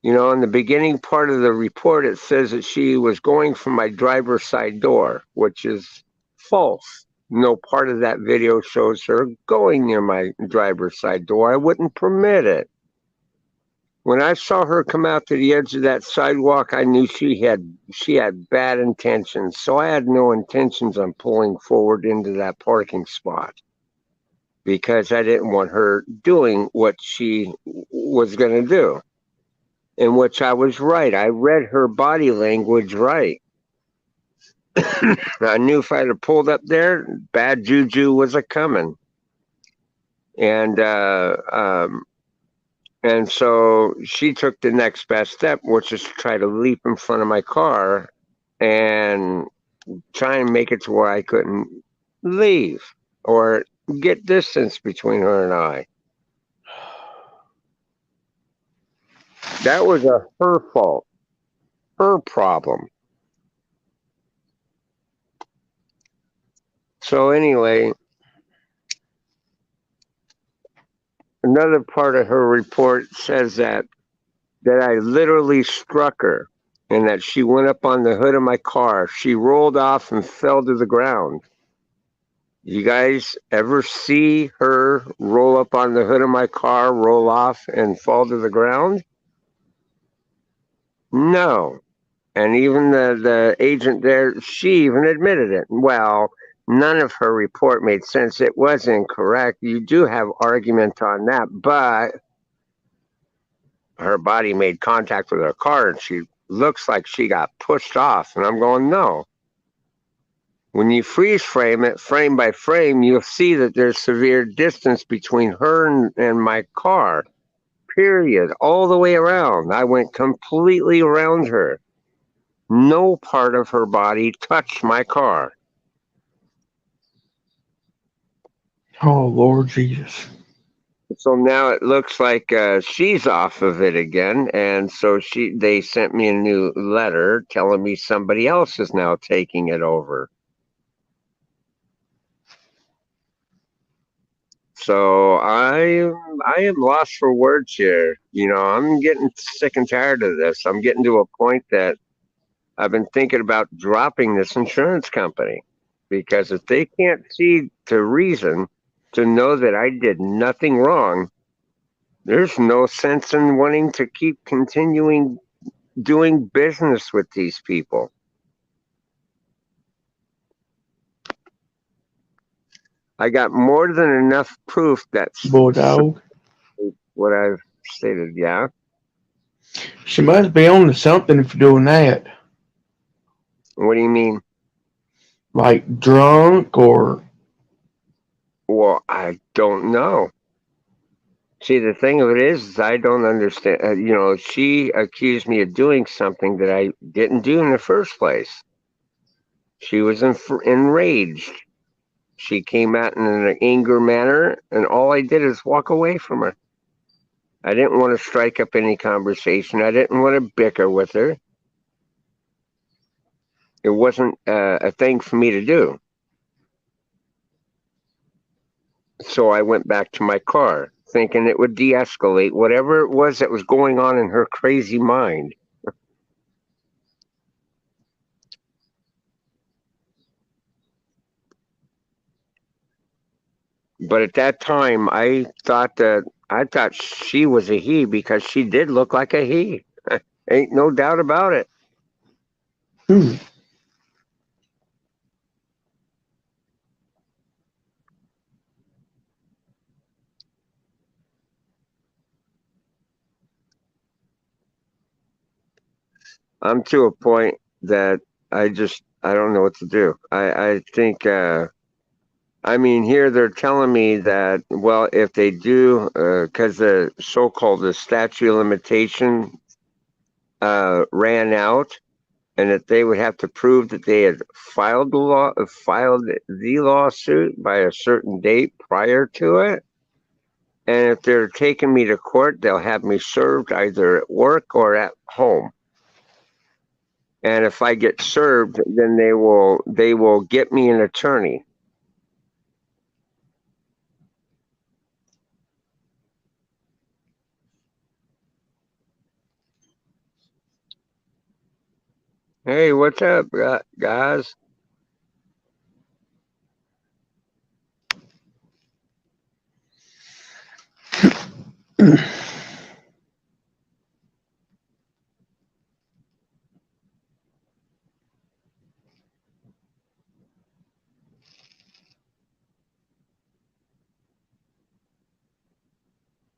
[SPEAKER 1] You know, in the beginning part of the report, it says that she was going from my driver's side door, which is false. No part of that video shows her going near my driver's side door. I wouldn't permit it. When I saw her come out to the edge of that sidewalk, I knew she had bad intentions. So I had no intentions on pulling forward into that parking spot because I didn't want her doing what she was going to do. In which I was right. I read her body language right. I knew if I'd have pulled up there, bad juju was a coming. And and so she took the next best step, which is to try to leap in front of my car and try and make it to where I couldn't leave or get distance between her and I. That was her fault, her problem. So anyway, another part of her report says that I literally struck her and that she went up on the hood of my car. She rolled off and fell to the ground. You guys ever see her roll up on the hood of my car, roll off, and fall to the ground? No. And even the agent there, she even admitted it. Well, none of her report made sense. It was incorrect. You do have argument on that, but her body made contact with her car and she looks like she got pushed off. And I'm going, no. When you freeze frame it, frame by frame, you'll see that there's severe distance between her and my car, period, all the way around. I went completely around her. No part of her body touched my car.
[SPEAKER 2] Oh, Lord Jesus.
[SPEAKER 1] So now it looks like she's off of it again, and so they sent me a new letter telling me somebody else is now taking it over. So I am lost for words here. You know, I'm getting sick and tired of this. I'm getting to a point that I've been thinking about dropping this insurance company because if they can't see to reason to know that I did nothing wrong, there's no sense in wanting to keep continuing doing business with these people. I got more than enough proof that's
[SPEAKER 2] Bulldog.
[SPEAKER 1] what I've stated. Yeah.
[SPEAKER 2] She must be on to something if you're doing that.
[SPEAKER 1] What do you mean?
[SPEAKER 2] Like drunk or.
[SPEAKER 1] Well, I don't know. See, the thing of it is I don't understand. You know, she accused me of doing something that I didn't do in the first place. She was enraged. She came out in an anger manner, and all I did is walk away from her. I didn't want to strike up any conversation. I didn't want to bicker with her. It wasn't a thing for me to do. So I went back to my car, thinking it would de-escalate whatever it was that was going on in her crazy mind. But at that time, I thought she was a he because she did look like a he. Ain't no doubt about it.
[SPEAKER 2] Hmm.
[SPEAKER 1] I'm to a point that I don't know what to do. I think I mean here they're telling me that well if they do because the so-called the statute of limitation ran out and that they would have to prove that they had filed the lawsuit by a certain date prior to it. And if they're taking me to court, they'll have me served either at work or at home. And if I get served, then they will get me an attorney. Hey, what's up, guys?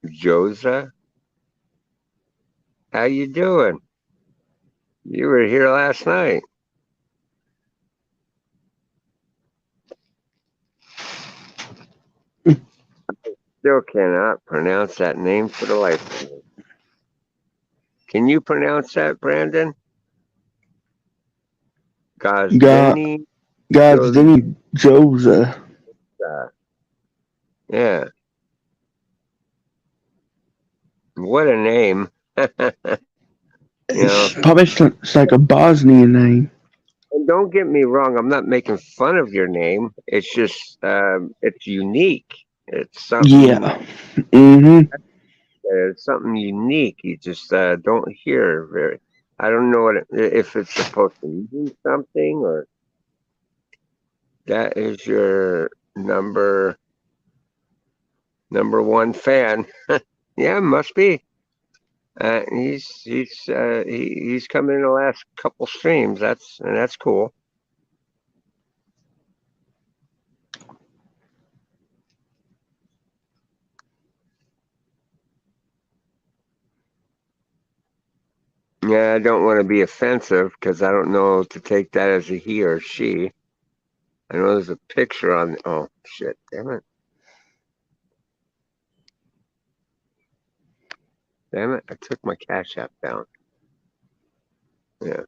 [SPEAKER 1] Josa, how you doing? You were here last night. Still cannot pronounce that name for the life of me. Can you pronounce that, Brandon?
[SPEAKER 2] God,
[SPEAKER 1] Gazdini
[SPEAKER 2] God's
[SPEAKER 1] Josa.
[SPEAKER 2] Demi Josa.
[SPEAKER 1] Yeah, what a name. You know,
[SPEAKER 2] It's like a Bosnian name.
[SPEAKER 1] and don't get me wrong, I'm not making fun of your name. It's just it's unique. It's something
[SPEAKER 2] Yeah. Mm-hmm.
[SPEAKER 1] it's something unique. You just don't hear very. I don't know if it's supposed to mean something or that is your number one fan. Yeah, must be. He's come in the last couple streams. That's cool. Yeah, I don't want to be offensive because I don't know to take that as a he or she. I know there's a picture on. Oh shit! Damn it! Damn it! I took my Cash App down. Yeah,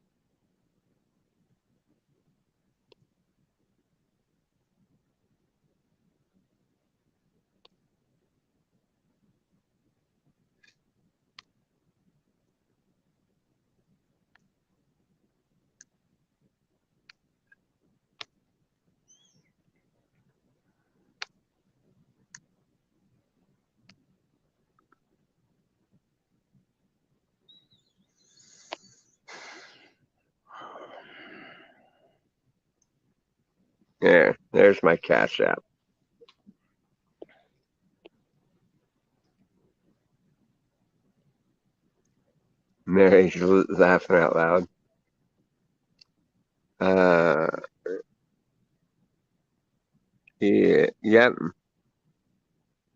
[SPEAKER 1] yeah. There's my Cash App. Mary's laughing out loud. Uh, yeah, yep,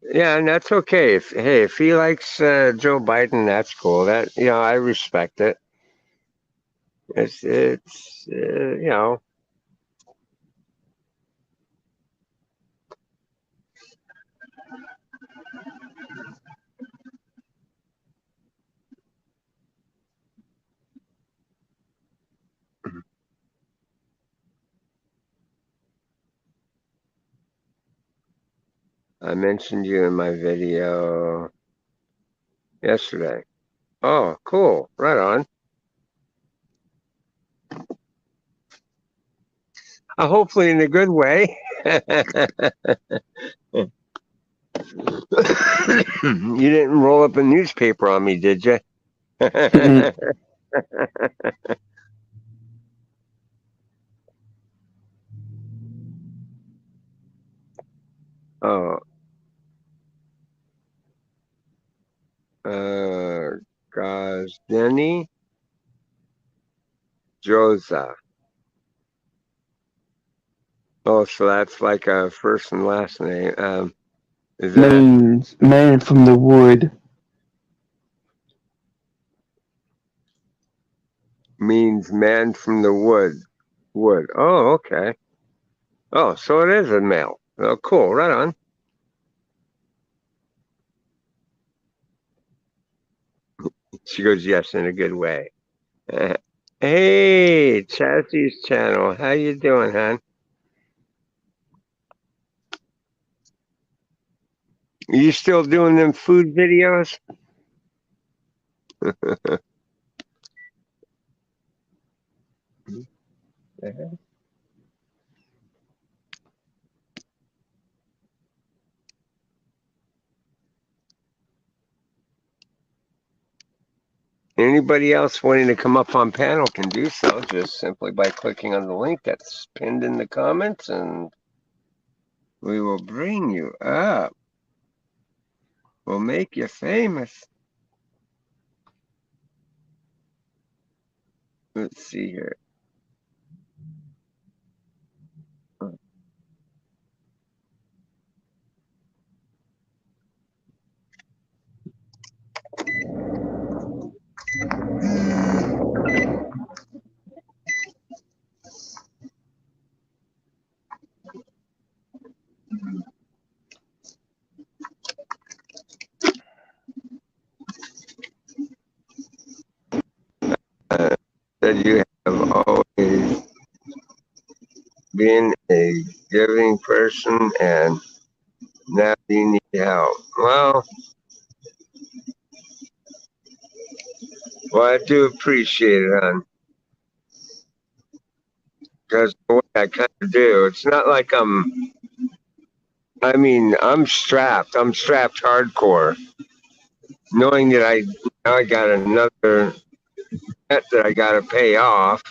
[SPEAKER 1] yeah, and that's okay. If he likes Joe Biden, that's cool. That I respect it. It's. I mentioned you in my video yesterday. Oh, cool. Right on. Hopefully in a good way. You didn't roll up a newspaper on me, did you?
[SPEAKER 2] Mm-mm.
[SPEAKER 1] Oh, Gazdeni Joza. Oh, so that's like a first and last name. Is that
[SPEAKER 2] Means man from the wood.
[SPEAKER 1] means man from the wood? Wood. Oh, okay. Oh, so it is a male. Oh, cool. Right on. She goes, yes, in a good way. Hey, Chassie's channel. How you doing, hon? Are you still doing them food videos? Anybody else wanting to come up on panel can do so just simply by clicking on the link that's pinned in the comments, and we will bring you up. We'll make you famous. Let's see here. That you have always been a giving person, and now you need help. Well, I do appreciate it, hon. Because the way I kind of do, it's not like I'm strapped. I'm strapped hardcore, knowing that now I got another debt that I got to pay off.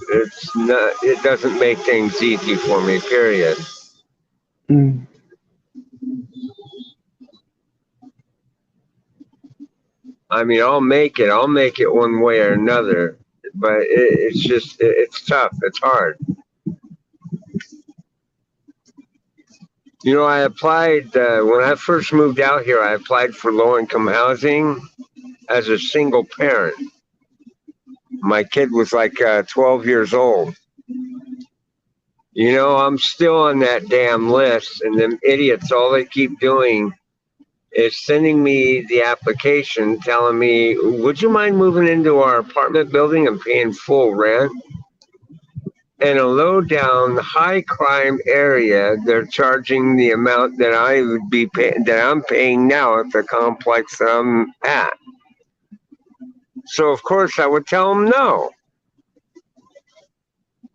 [SPEAKER 1] It doesn't make things easy for me, period.
[SPEAKER 2] Mm.
[SPEAKER 1] I'll make it one way or another, but it's tough. It's hard. I applied when I first moved out here. I applied for low income housing as a single parent. My kid was like 12 years old. I'm still on that damn list, and them idiots, all they keep doing is sending me the application telling me, would you mind moving into our apartment building and paying full rent? In a low down, high crime area, they're charging the amount that I would be paying, that I'm paying now at the complex that I'm at. So, of course, I would tell them no,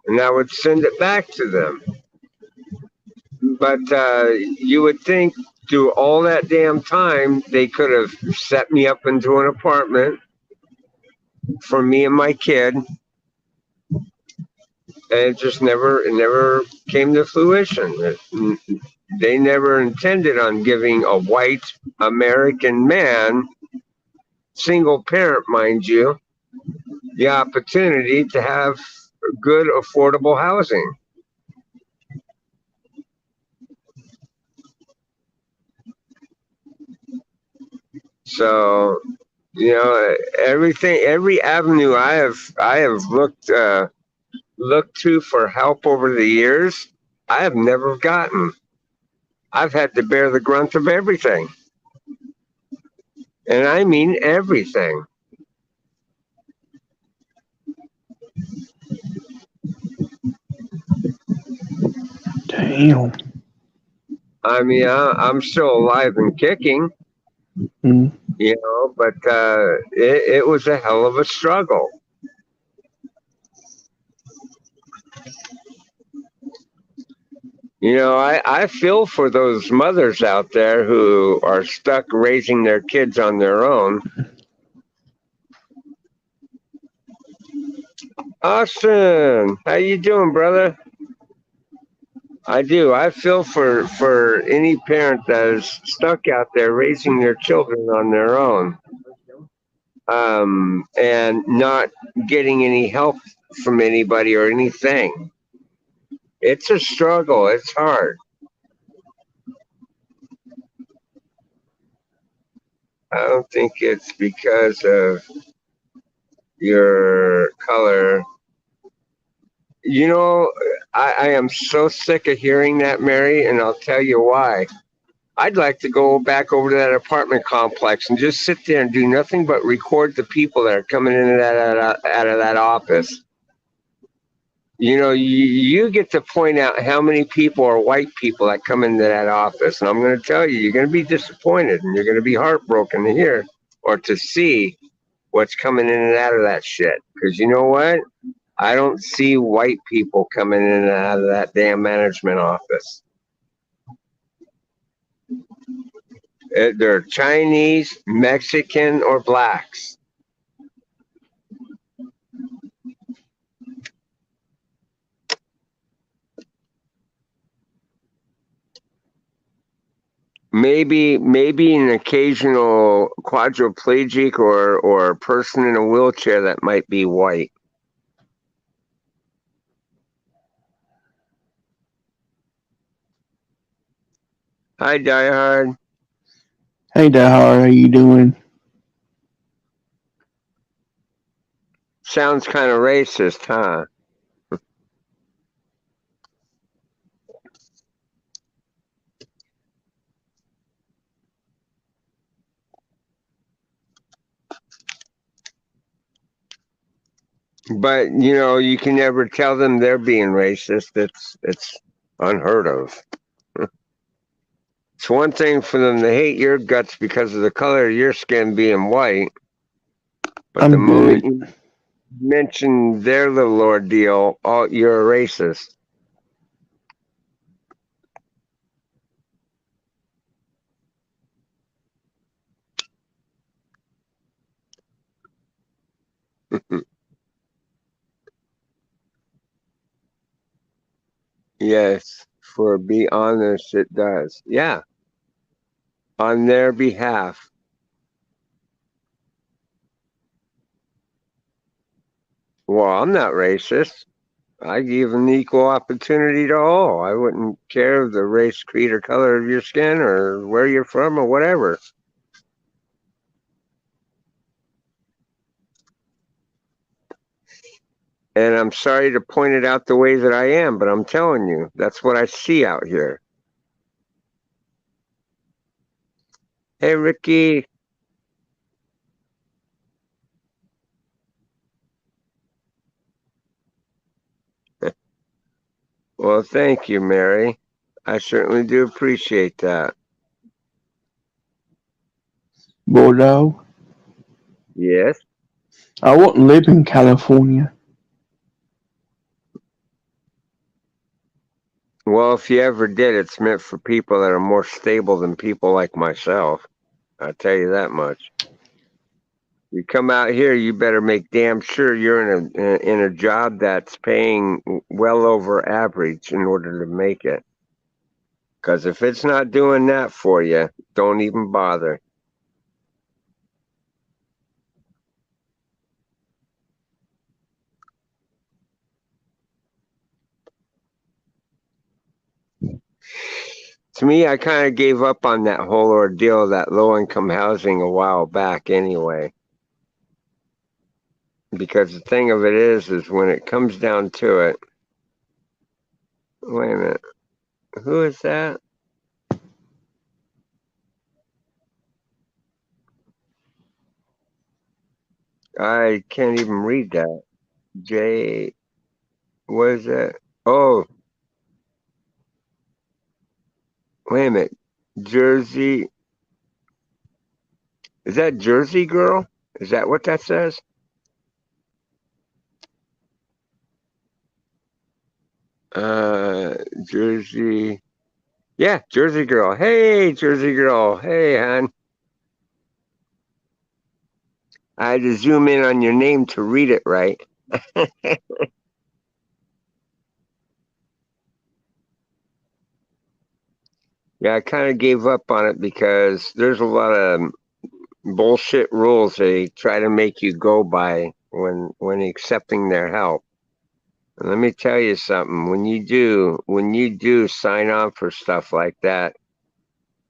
[SPEAKER 1] and I would send it back to them. But you would think through all that damn time, they could have set me up into an apartment for me and my kid, and it never came to fruition. They never intended on giving a white American man, single parent, mind you, the opportunity to have good, affordable housing. So, every avenue I have looked to for help over the years, I have never gotten. I've had to bear the grunt of everything. And I mean everything.
[SPEAKER 2] Damn.
[SPEAKER 1] I'm still alive and kicking,
[SPEAKER 2] Mm.
[SPEAKER 1] but it was a hell of a struggle. I feel for those mothers out there who are stuck raising their kids on their own. Austin, how you doing, brother? I do. I feel for any parent that is stuck out there raising their children on their own, and not getting any help from anybody or anything. It's a struggle. It's hard. I don't think it's because of your color. You know, I am so sick of hearing that, Mary, and I'll tell you why. I'd like to go back over to that apartment complex and just sit there and do nothing but record the people that are coming in and out of that office. You get to point out how many people are white people that come into that office. And I'm going to tell you, you're going to be disappointed and you're going to be heartbroken to hear or to see what's coming in and out of that shit. Because you know what? I don't see white people coming in and out of that damn management office. They're Chinese, Mexican, or blacks. Maybe an occasional quadriplegic or a person in a wheelchair that might be white. Hi, Diehard.
[SPEAKER 2] Hey, Dahar, how you doing?
[SPEAKER 1] Sounds kind of racist, huh? But you can never tell them they're being racist. It's unheard of. It's one thing for them to hate your guts because of the color of your skin being white, but the
[SPEAKER 2] I'm
[SPEAKER 1] moment
[SPEAKER 2] good.
[SPEAKER 1] you mention their little ordeal, you're a racist. Yes, for be honest, it does. Yeah, on their behalf. Well, I'm not racist. I give them equal opportunity to all. I wouldn't care the race, creed, or color of your skin, or where you're from, or whatever. And I'm sorry to point it out the way that I am, but I'm telling you, that's what I see out here. Hey, Ricky. Well, thank you, Mary. I certainly do appreciate that.
[SPEAKER 2] Bordeaux.
[SPEAKER 1] Yes.
[SPEAKER 2] I wouldn't live in California.
[SPEAKER 1] Well, if you ever did, it's meant for people that are more stable than people like myself. I'll tell you that much. You come out here, you better make damn sure you're in a job that's paying well over average in order to make it. Because if it's not doing that for you, don't even bother. To me, I kind of gave up on that whole ordeal, that low income housing a while back anyway. Because the thing of it is when it comes down to it, wait a minute, who is that? I can't even read that. J, what is that? Oh, wait a minute. Jersey, is that Jersey Girl? Is that what that says? Jersey. Yeah, Jersey girl. Hey, Jersey girl. Hey, hon. I had to zoom in on your name to read it right. Yeah, I kind of gave up on it because there's a lot of bullshit rules they try to make you go by when accepting their help. And let me tell you something. When you do sign on for stuff like that,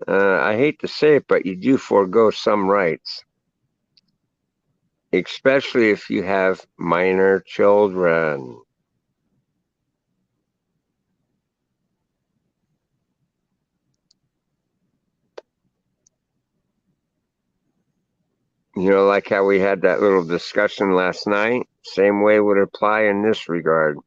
[SPEAKER 1] I hate to say it, but you do forego some rights, especially if you have minor children. Like how we had that little discussion last night. Same way would apply in this regard.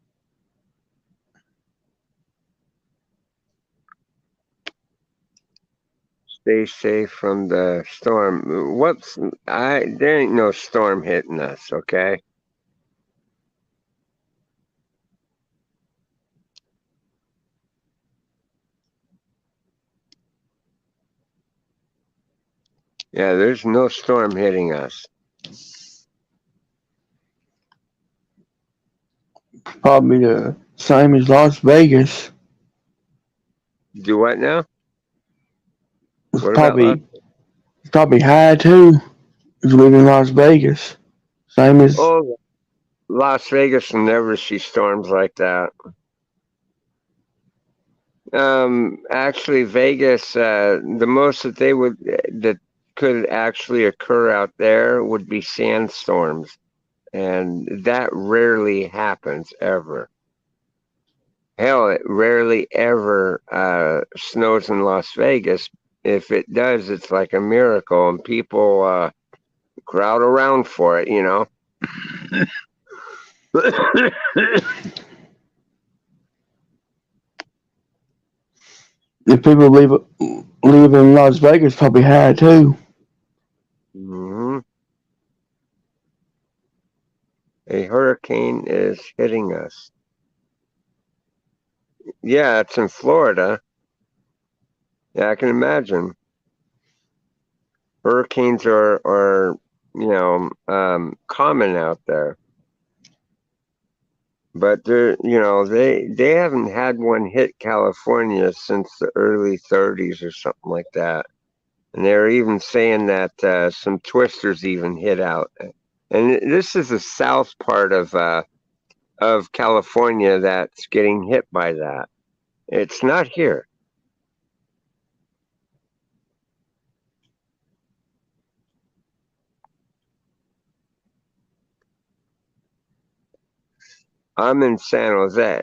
[SPEAKER 1] Stay safe from the storm. There ain't no storm hitting us, okay? Yeah, there's no storm hitting us.
[SPEAKER 2] Probably the same as Las Vegas.
[SPEAKER 1] Do what now?
[SPEAKER 2] It's
[SPEAKER 1] What about Las?
[SPEAKER 2] probably high too. If you live in Las Vegas. Same as
[SPEAKER 1] Oh, Las Vegas will never see storms like that. Actually, Vegas, the most that could actually occur out there would be sandstorms, and that rarely happens ever. Hell, it rarely ever snows in Las Vegas. If it does, it's like a miracle, and people crowd around for it.
[SPEAKER 2] if people live in Las Vegas, probably high too.
[SPEAKER 1] Mhm. A hurricane is hitting us. Yeah, it's in Florida. Yeah, I can imagine. Hurricanes are common out there, but they haven't had one hit California since the early 30s or something like that. And they're even saying that some twisters even hit out. And this is the south part of California that's getting hit by that. It's not here. I'm in San Jose.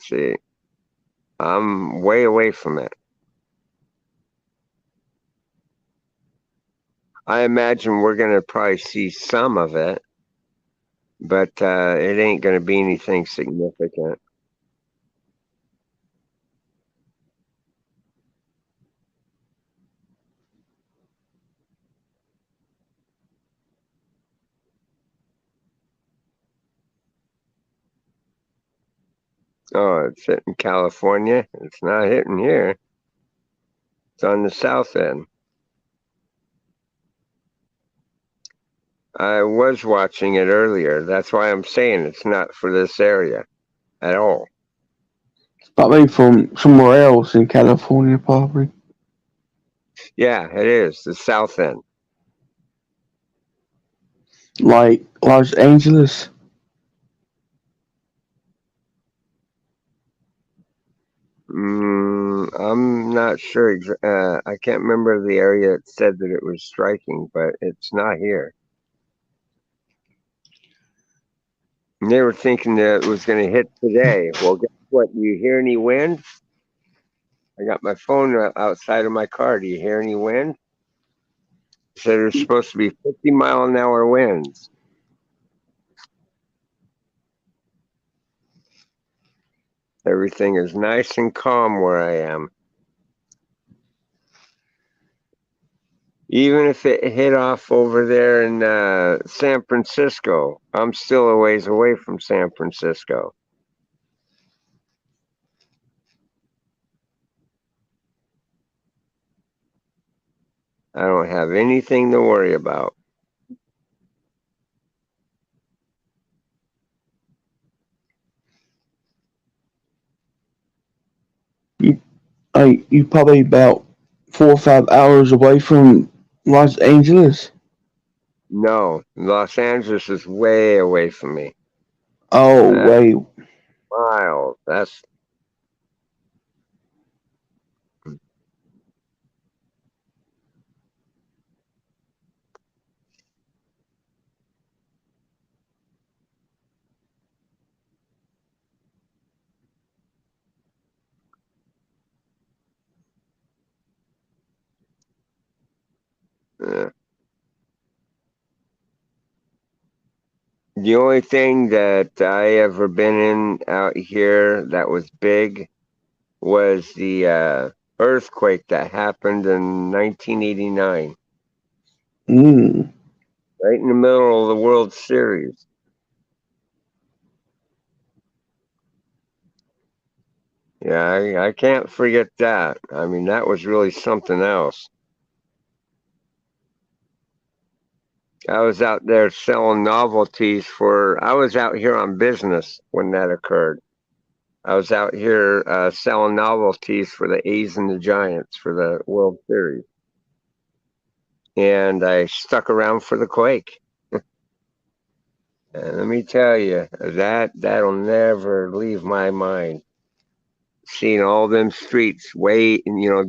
[SPEAKER 1] See, I'm way away from it. I imagine we're going to probably see some of it, but it ain't going to be anything significant. Oh, it's hitting California. It's not hitting here. It's on the south end. I was watching it earlier. That's why I'm saying it's not for this area at all.
[SPEAKER 2] It's probably from somewhere else in California, probably.
[SPEAKER 1] Yeah, it is the south end.
[SPEAKER 2] Like Los Angeles.
[SPEAKER 1] I'm not sure. I can't remember the area it said that it was striking, but it's not here. And they were thinking that it was going to hit today. Well, guess what? Do you hear any wind? I got my phone outside of my car. Do you hear any wind? It said there's supposed to be 50-mile-an-hour winds. Everything is nice and calm where I am. Even if it hit off over there in San Francisco, I'm still a ways away from San Francisco. I don't have anything to worry about.
[SPEAKER 2] You probably about 4 or 5 hours away from Los Angeles.
[SPEAKER 1] No, Los Angeles is way away from me.
[SPEAKER 2] Oh,
[SPEAKER 1] That's
[SPEAKER 2] wait.
[SPEAKER 1] miles. That's uh, the only thing that I ever been in out here that was big was the earthquake that happened in 1989,
[SPEAKER 2] Mm.
[SPEAKER 1] right in the middle of the World Series. Yeah, I can't forget that. I mean, that was really something else. I was out there selling novelties I was out here on business when that occurred. I was out here selling novelties for the A's and the Giants for the World Series. And I stuck around for the quake. And let me tell you, that'll never leave my mind. Seeing all them streets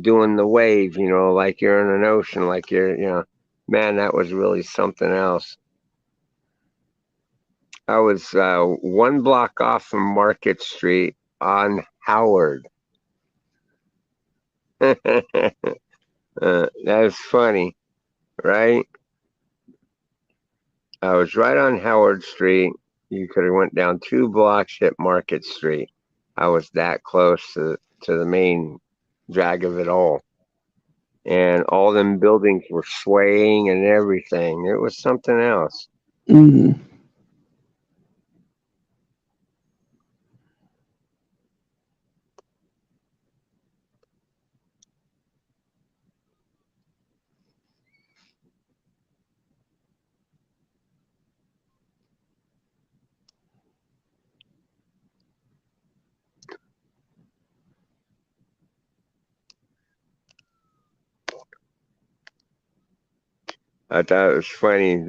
[SPEAKER 1] doing the wave, like you're in an ocean, like man, that was really something else. I was 1 block off from Market Street on Howard. That's funny, right? I was right on Howard Street. You could have went down 2 blocks, hit Market Street. I was that close to the main drag of it all. And all them buildings were swaying and everything. It was something else.
[SPEAKER 2] Mm.
[SPEAKER 1] I thought it was funny.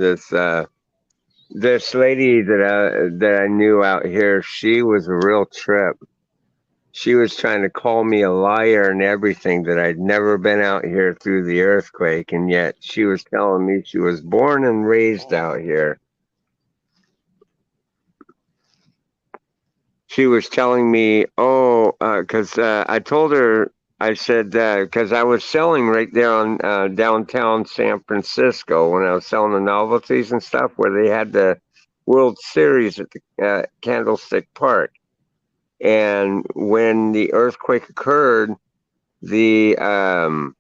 [SPEAKER 1] This lady that I knew out here, she was a real trip. She was trying to call me a liar and everything that I'd never been out here through the earthquake, and yet she was telling me she was born and raised out here. She was telling me, oh, because I told her, I said, because I was selling right there on downtown San Francisco when I was selling the novelties and stuff, where they had the World Series at the Candlestick Park. And when the earthquake occurred, the um,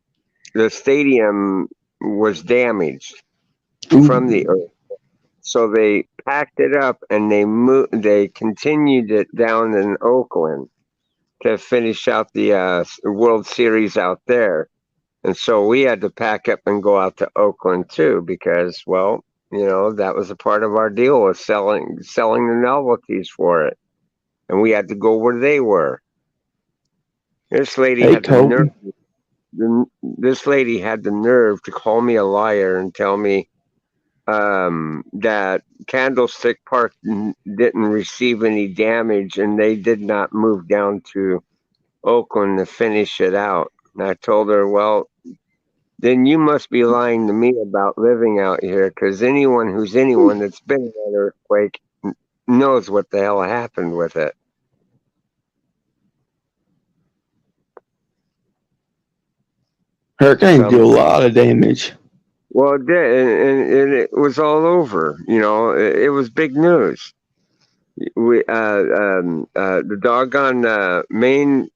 [SPEAKER 1] the stadium was damaged from the
[SPEAKER 2] Ooh.
[SPEAKER 1] earth. So they packed it up and they continued it down in Oakland to finish out the World Series out there. And so we had to pack up and go out to Oakland too because, well, that was a part of our deal was selling the novelties for it, and we had to go where they were. This lady
[SPEAKER 2] Hey,
[SPEAKER 1] had the nerve.
[SPEAKER 2] Colton.
[SPEAKER 1] This lady had the nerve to call me a liar and tell me that Candlestick Park didn't receive any damage and they did not move down to Oakland to finish it out. And I told her, well, then you must be lying to me about living out here because anyone that's been in that earthquake knows what the hell happened with it.
[SPEAKER 2] Hurricanes do a
[SPEAKER 1] Some,
[SPEAKER 2] lot of damage.
[SPEAKER 1] well, it did, and it was all over. It was big news. The doggone main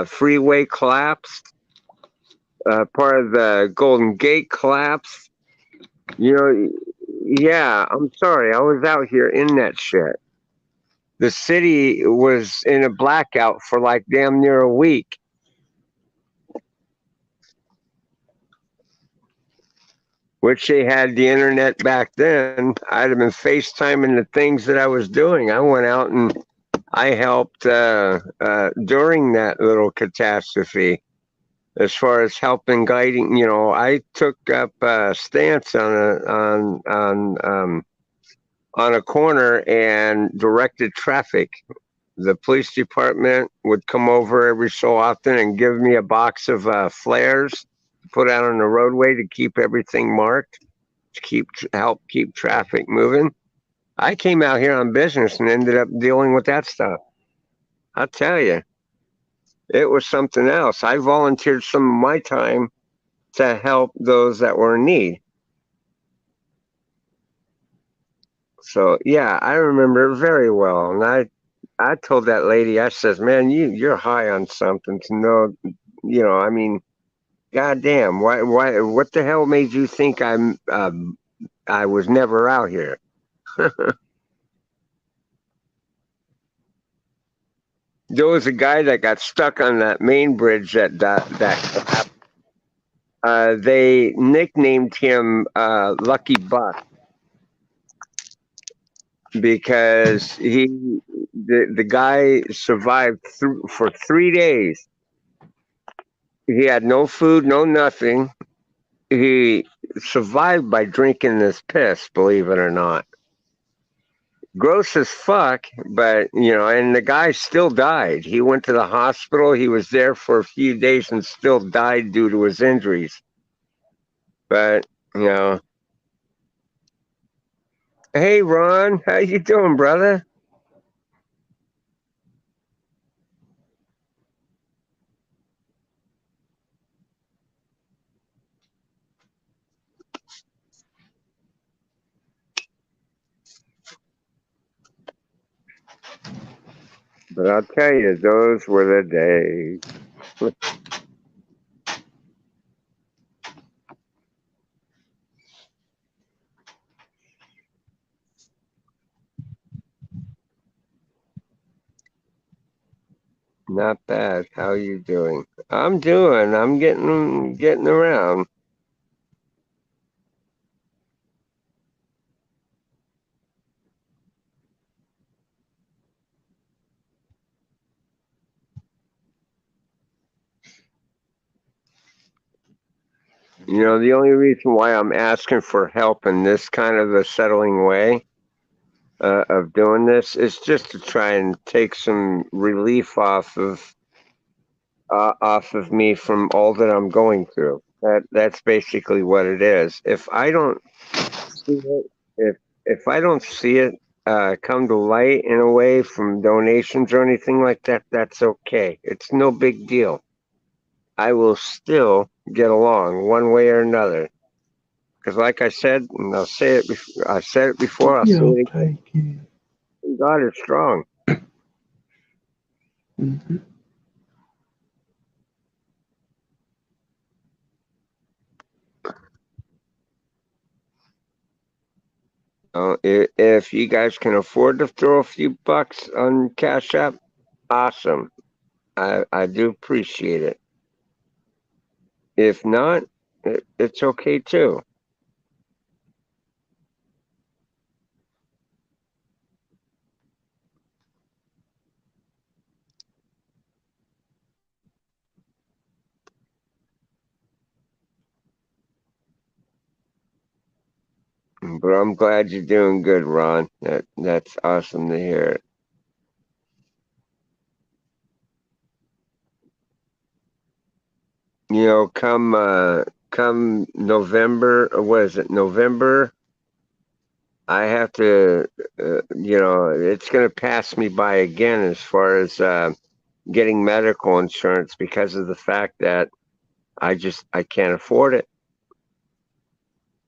[SPEAKER 1] freeway collapsed. Part of the Golden Gate collapsed. Yeah, I'm sorry. I was out here in that shit. The city was in a blackout for like damn near a week. Which they had the internet back then, I'd have been FaceTiming the things that I was doing. I went out and I helped during that little catastrophe as far as helping guiding. I took up a stance on a corner and directed traffic. The police department would come over every so often and give me a box of flares to put out on the roadway to keep everything marked, to help keep traffic moving. I came out here on business and ended up dealing with that stuff. I'll tell you, it was something else. I volunteered some of my time to help those that were in need. So yeah, I remember it very well. And I told that lady, I says, man, you're high on something to know, I mean, goddamn, what the hell made you think I was never out here? There was a guy that got stuck on that main bridge that collapsed. They nicknamed him Lucky Buck because the guy survived for 3 days. He had no food, no nothing. He survived by drinking this piss, believe it or not. Gross as fuck, but and the guy still died. He went to the hospital. He was there for a few days and still died due to his injuries. But hey Ron, how you doing, brother? But I'll tell you, those were the days. Not bad. How you doing? I'm doing. I'm getting around. The only reason why I'm asking for help in this kind of a settling way of doing this is just to try and take some relief off of me from all that I'm going through. That's basically what it is. If I don't see it, if I don't see it come to light in a way from donations or anything like that, that's okay. It's no big deal. I will still get along one way or another. Because, like I said, and I'll say it. I said it before. I'll say
[SPEAKER 2] You'll
[SPEAKER 1] it
[SPEAKER 2] take it.
[SPEAKER 1] again. God is strong.
[SPEAKER 2] Mm-hmm.
[SPEAKER 1] If you guys can afford to throw a few bucks on Cash App, awesome. I do appreciate it. If not, it's okay too. But I'm glad you're doing good, Ron. That's awesome to hear. Come November, or what is it? November. I have to, it's going to pass me by again as far as getting medical insurance because of the fact that I can't afford it.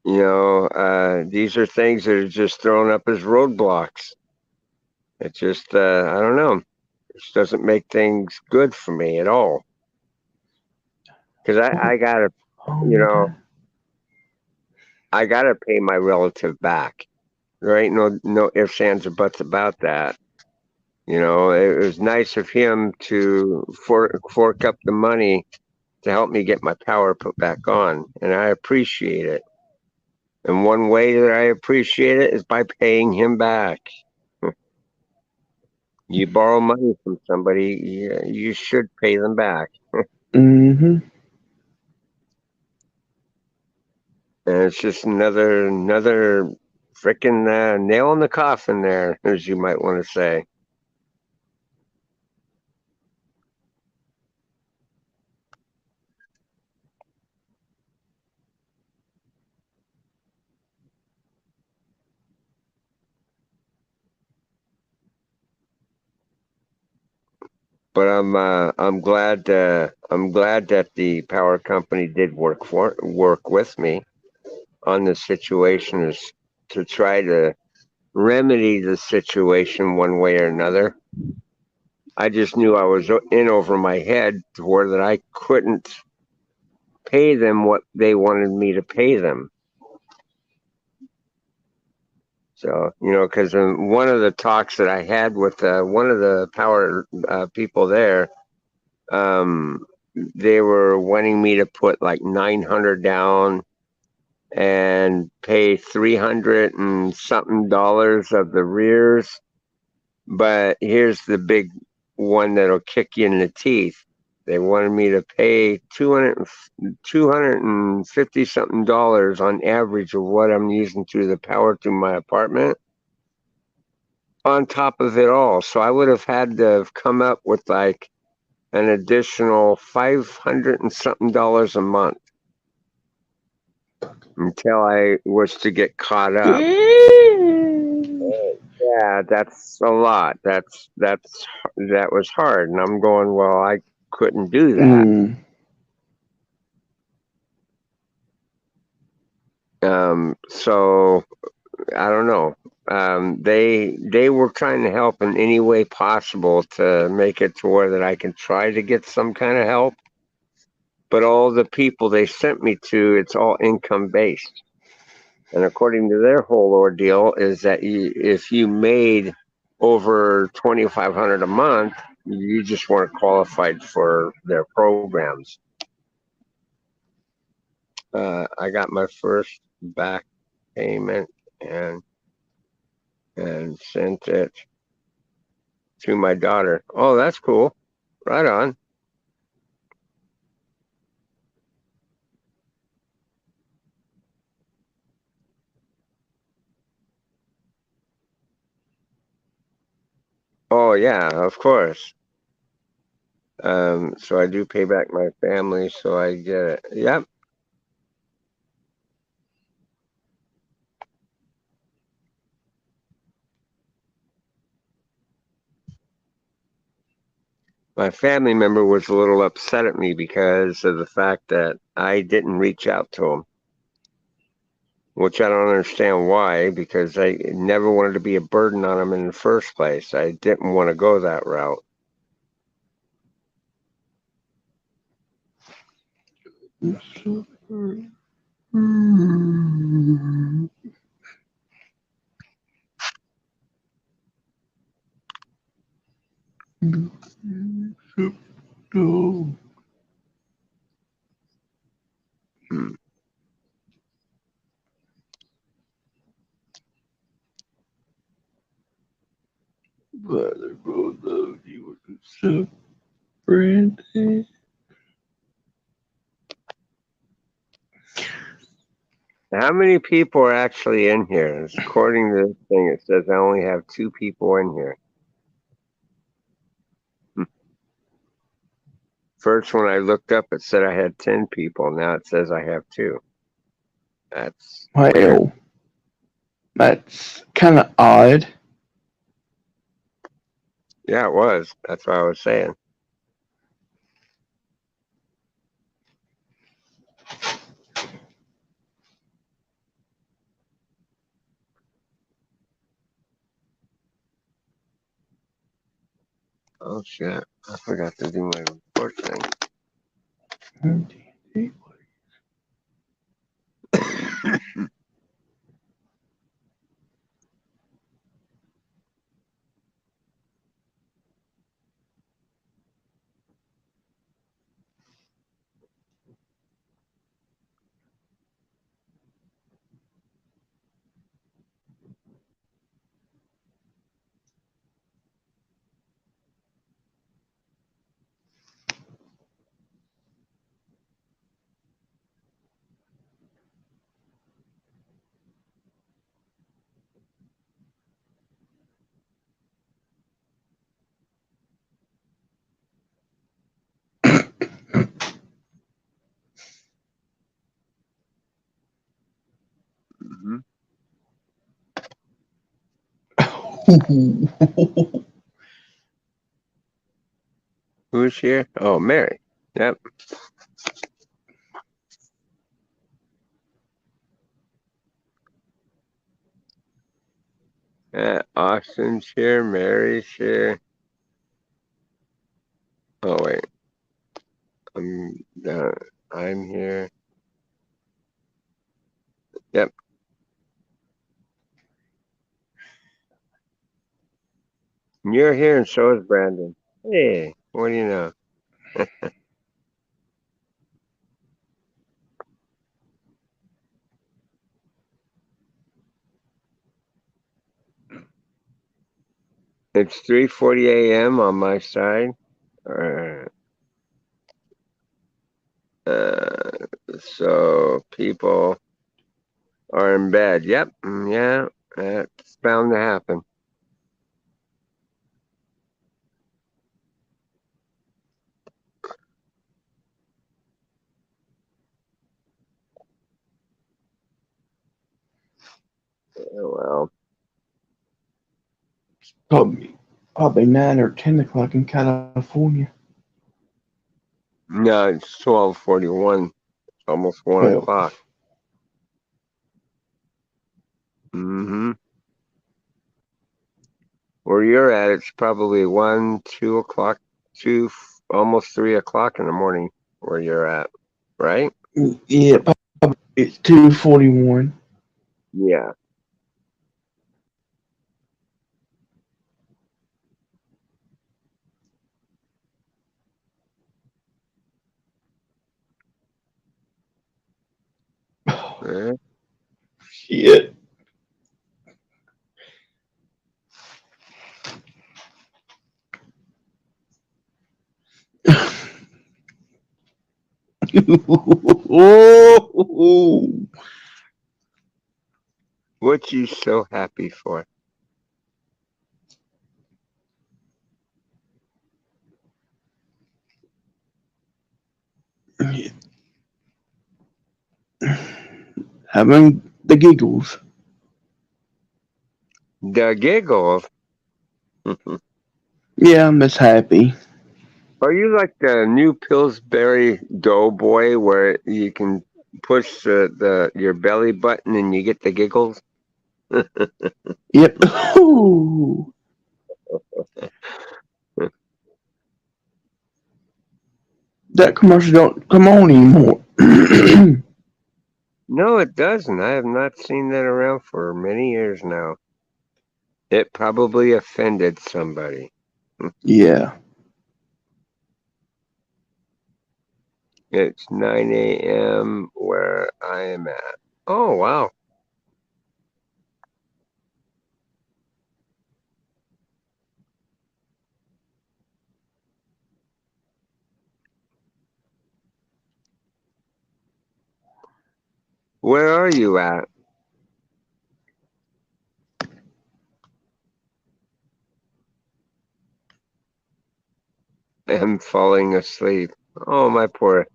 [SPEAKER 1] These are things that are just thrown up as roadblocks. It just, I don't know. It just doesn't make things good for me at all. Because I gotta,
[SPEAKER 2] Oh,
[SPEAKER 1] you know, I gotta pay my relative back. There ain't no ifs, ands, or buts about that. It was nice of him to fork up the money to help me get my power put back on, and I appreciate it. And one way that I appreciate it is by paying him back. You borrow money from somebody, you should pay them back.
[SPEAKER 2] Mm-hmm.
[SPEAKER 1] And it's just another freaking nail in the coffin there, as you might want to say. But I'm glad that the power company did work with me on the situation, is to try to remedy the situation one way or another. I just knew I was in over my head to where that I couldn't pay them what they wanted me to pay them. So, because one of the talks that I had with one of the power people there, um, they were wanting me to put like 900 down and pay 300 and something dollars of the rears. But here's the big one that'll kick you in the teeth. They wanted me to pay 250 something dollars on average of what I'm using through the power to my apartment on top of it all. So I would have had to have come up with like an additional 500 and something dollars a month until I was to get caught up. Yeah, that's a lot. That was hard, and I'm going, well, I couldn't do that.
[SPEAKER 2] Mm.
[SPEAKER 1] So I don't know. They were trying to help in any way possible to make it to where that I can try to get some kind of help. But all the people they sent me to, it's all income based. And according to their whole ordeal, is that if you made over 2,500 a month, you just weren't qualified for their programs. I got my first back payment and sent it to my daughter. Oh, that's cool. Right on. Oh yeah, of course. So I do pay back my family, so I get it. Yep. My family member was a little upset at me because of the fact that I didn't reach out to him, which I don't understand why, because I never wanted to be a burden on him in the first place. I didn't want to go that route. Hmm.
[SPEAKER 2] Brother, brother, you were so friendly.
[SPEAKER 1] How many people are actually in here? According to this thing, it says I only have 2 people in here. Hmm. First, when I looked up, it said I had 10 people. Now it says I have 2. That's weird.
[SPEAKER 2] Well, that's kind of odd.
[SPEAKER 1] Yeah, it was. That's what I was saying. Oh shit! I forgot to do my report thing. Mhm. Who's here? Oh, Mary. Yep. Austin's here. Mary's here. Oh wait, I'm uh, I'm here. Yep. You're here, and so is Brandon. Hey, what do you know? It's 3:40 a.m. on my side. Uh, uh, so people are in bed. Yep. Yeah, that's bound to happen. Well,
[SPEAKER 2] probably 9 or 10 o'clock in California.
[SPEAKER 1] no, it's 12:41. Almost 1 o'clock. Mm-hmm. Where you're at, it's probably 1, 2 o'clock, almost 3 o'clock in the morning where you're at, right?
[SPEAKER 2] Yeah, probably it's 2:41.
[SPEAKER 1] Yeah. Eh,
[SPEAKER 2] Shit. Oh,
[SPEAKER 1] What you so happy for?
[SPEAKER 2] having the giggles.
[SPEAKER 1] The giggles.
[SPEAKER 2] Yeah, I'm just happy.
[SPEAKER 1] Are you like the new Pillsbury Doughboy where you can push the your belly button and you get the giggles?
[SPEAKER 2] Yep. Ooh, that commercial don't come on anymore.
[SPEAKER 1] No, it doesn't. I have not seen that around for many years now. It probably offended somebody.
[SPEAKER 2] Yeah.
[SPEAKER 1] It's 9 a.m. where I am at. Oh, wow. Where are you at? I'm falling asleep. Oh, my poor.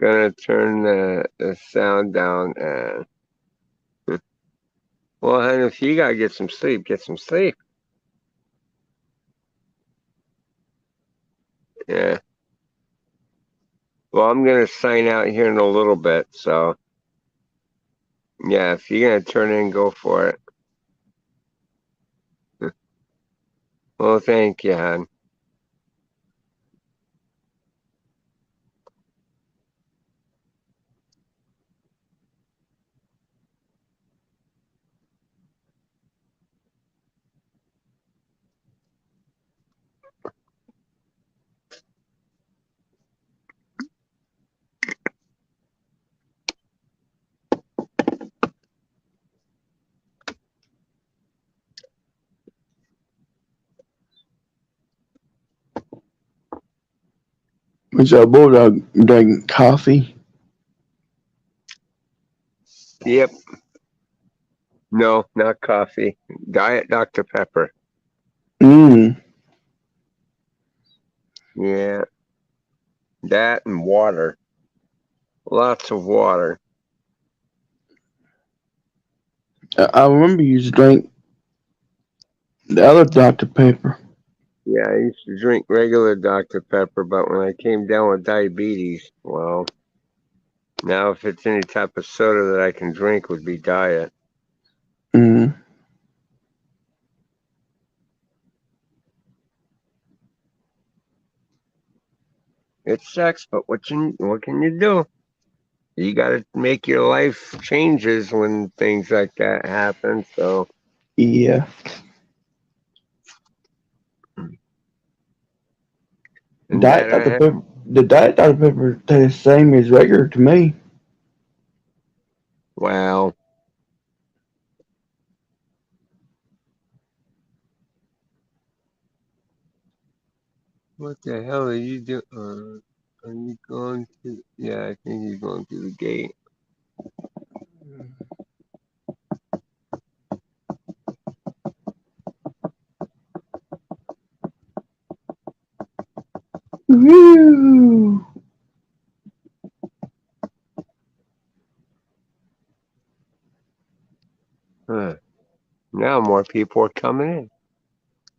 [SPEAKER 1] Gonna turn the sound down. Well, honey, if you gotta get some sleep, get some sleep. Yeah. Well, I'm gonna sign out here in a little bit. So, yeah, if you're gonna turn in, go for it. Well, thank you, hon.
[SPEAKER 2] Which our bulldog drinking coffee.
[SPEAKER 1] Yep. No, not coffee. Diet Dr. Pepper.
[SPEAKER 2] Mmm.
[SPEAKER 1] Yeah, that and water. Lots of water.
[SPEAKER 2] I remember you used to drink the other Dr. Pepper.
[SPEAKER 1] Yeah, I used to drink regular Dr. Pepper, but when I came down with diabetes, well, now if it's any type of soda that I can drink would be diet.
[SPEAKER 2] Mm.
[SPEAKER 1] It sucks, but what can you do? You got to make your life changes when things like that happen. So,
[SPEAKER 2] Yeah.
[SPEAKER 1] and
[SPEAKER 2] Diet
[SPEAKER 1] that I
[SPEAKER 2] Dr.
[SPEAKER 1] have.
[SPEAKER 2] Pepper. The Diet Dr. Pepper tastes the same as regular to me.
[SPEAKER 1] Well, what the hell are you doing? Are you going to? Yeah, I think you're going through the gate.
[SPEAKER 2] Woo!
[SPEAKER 1] Huh. Now more people are coming in.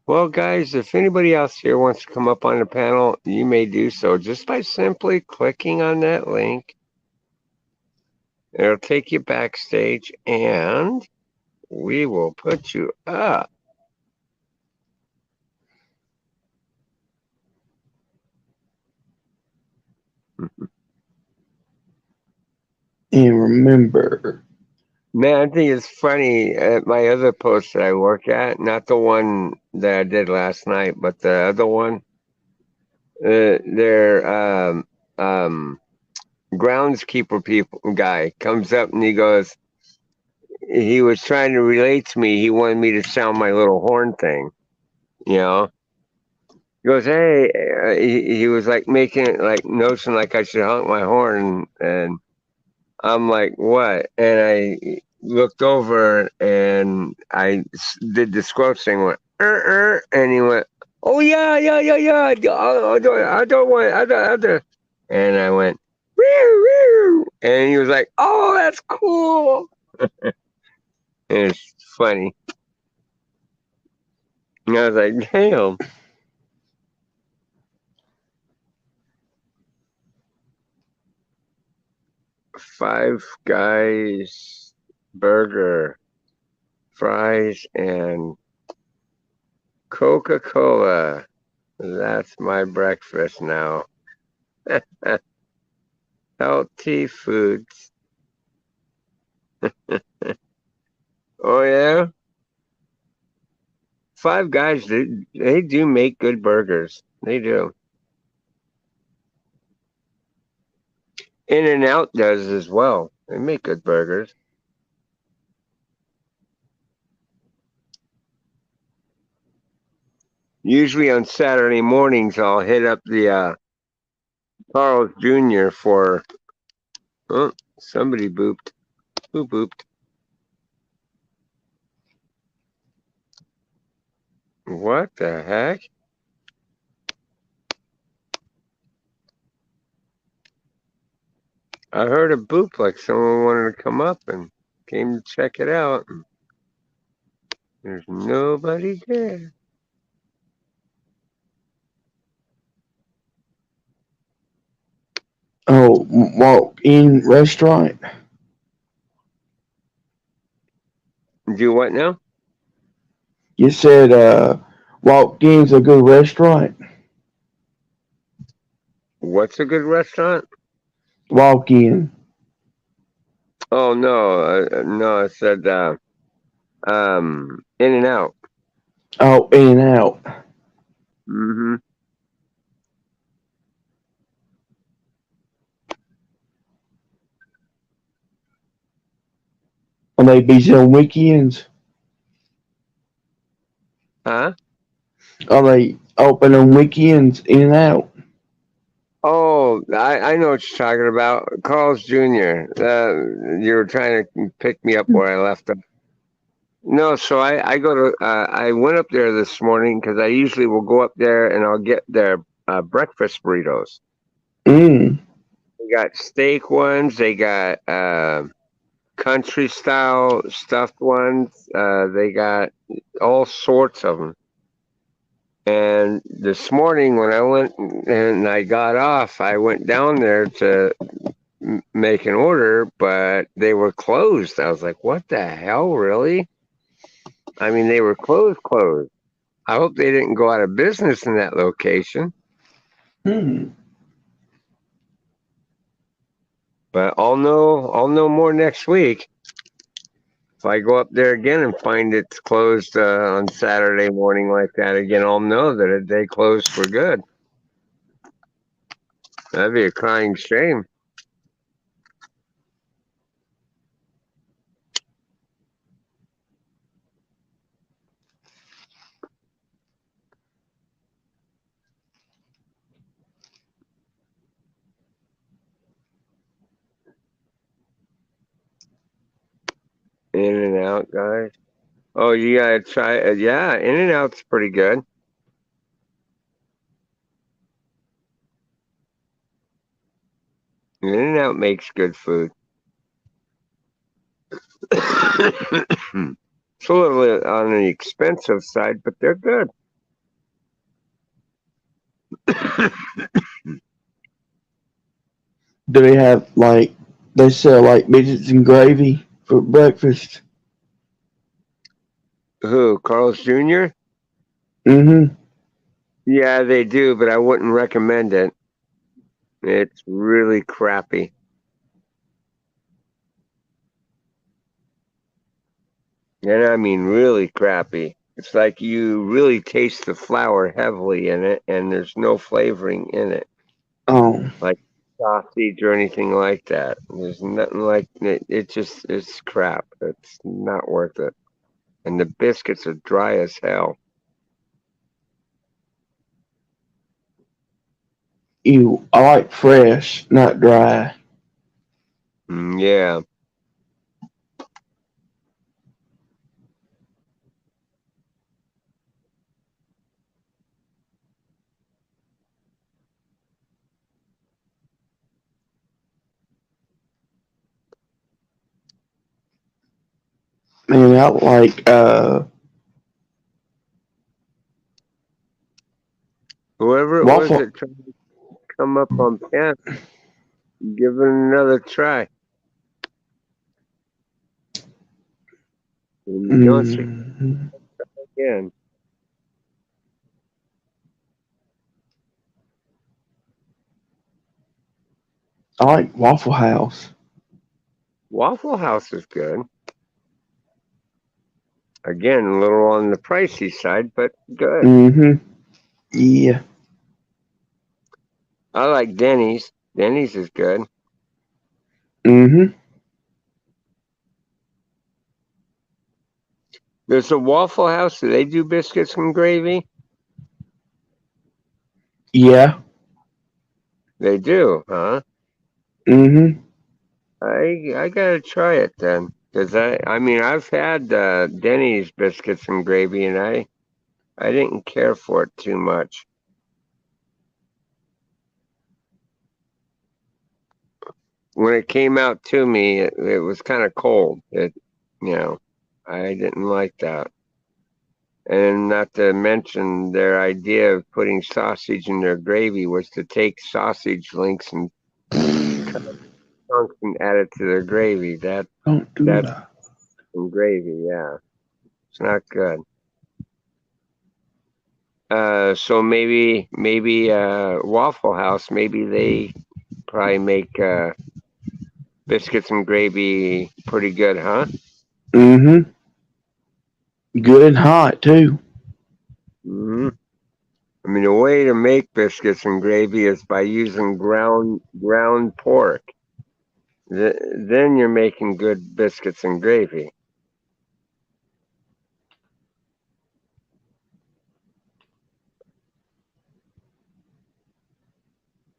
[SPEAKER 1] Well, guys, if anybody else here wants to come up on the panel, you may do so just by simply clicking on that link. It'll take you backstage and we will put you up.
[SPEAKER 2] And remember,
[SPEAKER 1] Man, I think it's funny at my other post that I work at, not the one that I did last night, but the other one. Their groundskeeper people guy comes up and he goes, he was trying to relate to me. He wanted me to sound my little horn thing, you know. He goes, hey, he was like making it like notion like I should honk my horn, and I'm like, what? And I looked over and did the squelch thing, went, and he went, oh yeah, yeah, yeah, yeah. I don't want, I don't. And I went, and he was like, oh, that's cool. It's funny. And I was like, damn. Five Guys burger, fries, and Coca-Cola. That's my breakfast now. Healthy foods. Oh yeah, Five Guys. They do make good burgers. They do. In and Out does as well. They make good burgers. Usually on Saturday mornings, I'll hit up the Carl's Jr. for. Oh, somebody booped. Who booped? What the heck? I heard a boop like someone wanted to come up and came to check it out. And there's nobody there.
[SPEAKER 2] oh, walk-in restaurant.
[SPEAKER 1] Do what now?
[SPEAKER 2] You said walk-in's a good restaurant.
[SPEAKER 1] What's a good restaurant?
[SPEAKER 2] Walk-in.
[SPEAKER 1] Oh no, no, I said In and Out.
[SPEAKER 2] Oh, In and Out.
[SPEAKER 1] Mm-hmm.
[SPEAKER 2] Or they be on weekends.
[SPEAKER 1] Huh?
[SPEAKER 2] Are they open on weekends? In and Out.
[SPEAKER 1] Oh, I know what you're talking about. Carl's Jr. You were trying to pick me up where I left off. No, so I go to I went up there this morning because I usually will go up there and I'll get their breakfast burritos.
[SPEAKER 2] Mm.
[SPEAKER 1] They got steak ones. They got country style stuffed ones. They got all sorts of them. And this morning when I went and I got off, I went down there to make an order, but they were closed. I was like, what the hell, really? I mean, they were closed. I hope they didn't go out of business in that location,
[SPEAKER 2] Hmm.
[SPEAKER 1] but I'll know more next week. If I go up there again and find it's closed on Saturday morning like that again, I'll know that they closed for good. That'd be a crying shame. In and Out, guys. Oh, you gotta try. Yeah, In and Out's pretty good. In and Out makes good food. It's a little bit on the expensive side, but they're good.
[SPEAKER 2] Do they have like they sell like biscuits and gravy for breakfast?
[SPEAKER 1] Who? Carl's Jr.?
[SPEAKER 2] Mm-hmm.
[SPEAKER 1] Yeah, they do, but I wouldn't recommend it. It's really crappy. And I mean really crappy. It's like you really taste the flour heavily in it, and there's no flavoring in it,
[SPEAKER 2] Oh,
[SPEAKER 1] like sausage or anything like that. There's nothing like it. It's crap. It's not worth it. And the biscuits are dry as hell.
[SPEAKER 2] I like fresh, not dry.
[SPEAKER 1] Yeah.
[SPEAKER 2] And I like
[SPEAKER 1] Whoever it was
[SPEAKER 2] waffle.
[SPEAKER 1] that tried to come up on pen, give it another try. When you don't see
[SPEAKER 2] Mm,
[SPEAKER 1] it again.
[SPEAKER 2] I like Waffle House.
[SPEAKER 1] Waffle House is good. Again, a little on the pricey side, but good.
[SPEAKER 2] Mm-hmm. Yeah.
[SPEAKER 1] I like Denny's. Denny's is good.
[SPEAKER 2] Mm-hmm.
[SPEAKER 1] There's a Waffle House. Do they do biscuits and gravy?
[SPEAKER 2] Yeah.
[SPEAKER 1] They do, huh?
[SPEAKER 2] Mm-hmm.
[SPEAKER 1] I gotta try it then, cause I mean I've had Denny's biscuits and gravy, and I didn't care for it too much. When it came out to me, it was kind of cold. You know, I didn't like that. And not to mention their idea of putting sausage in their gravy was to take sausage links and cut chunks and add it to their gravy.
[SPEAKER 2] Don't do
[SPEAKER 1] That's
[SPEAKER 2] that.
[SPEAKER 1] some gravy, yeah. It's not good. So maybe Waffle House, maybe they probably make biscuits and gravy pretty good, huh?
[SPEAKER 2] Mm-hmm. Good and hot too.
[SPEAKER 1] Hmm. I mean, the way to make biscuits and gravy is by using ground pork. Then you're making good biscuits and gravy.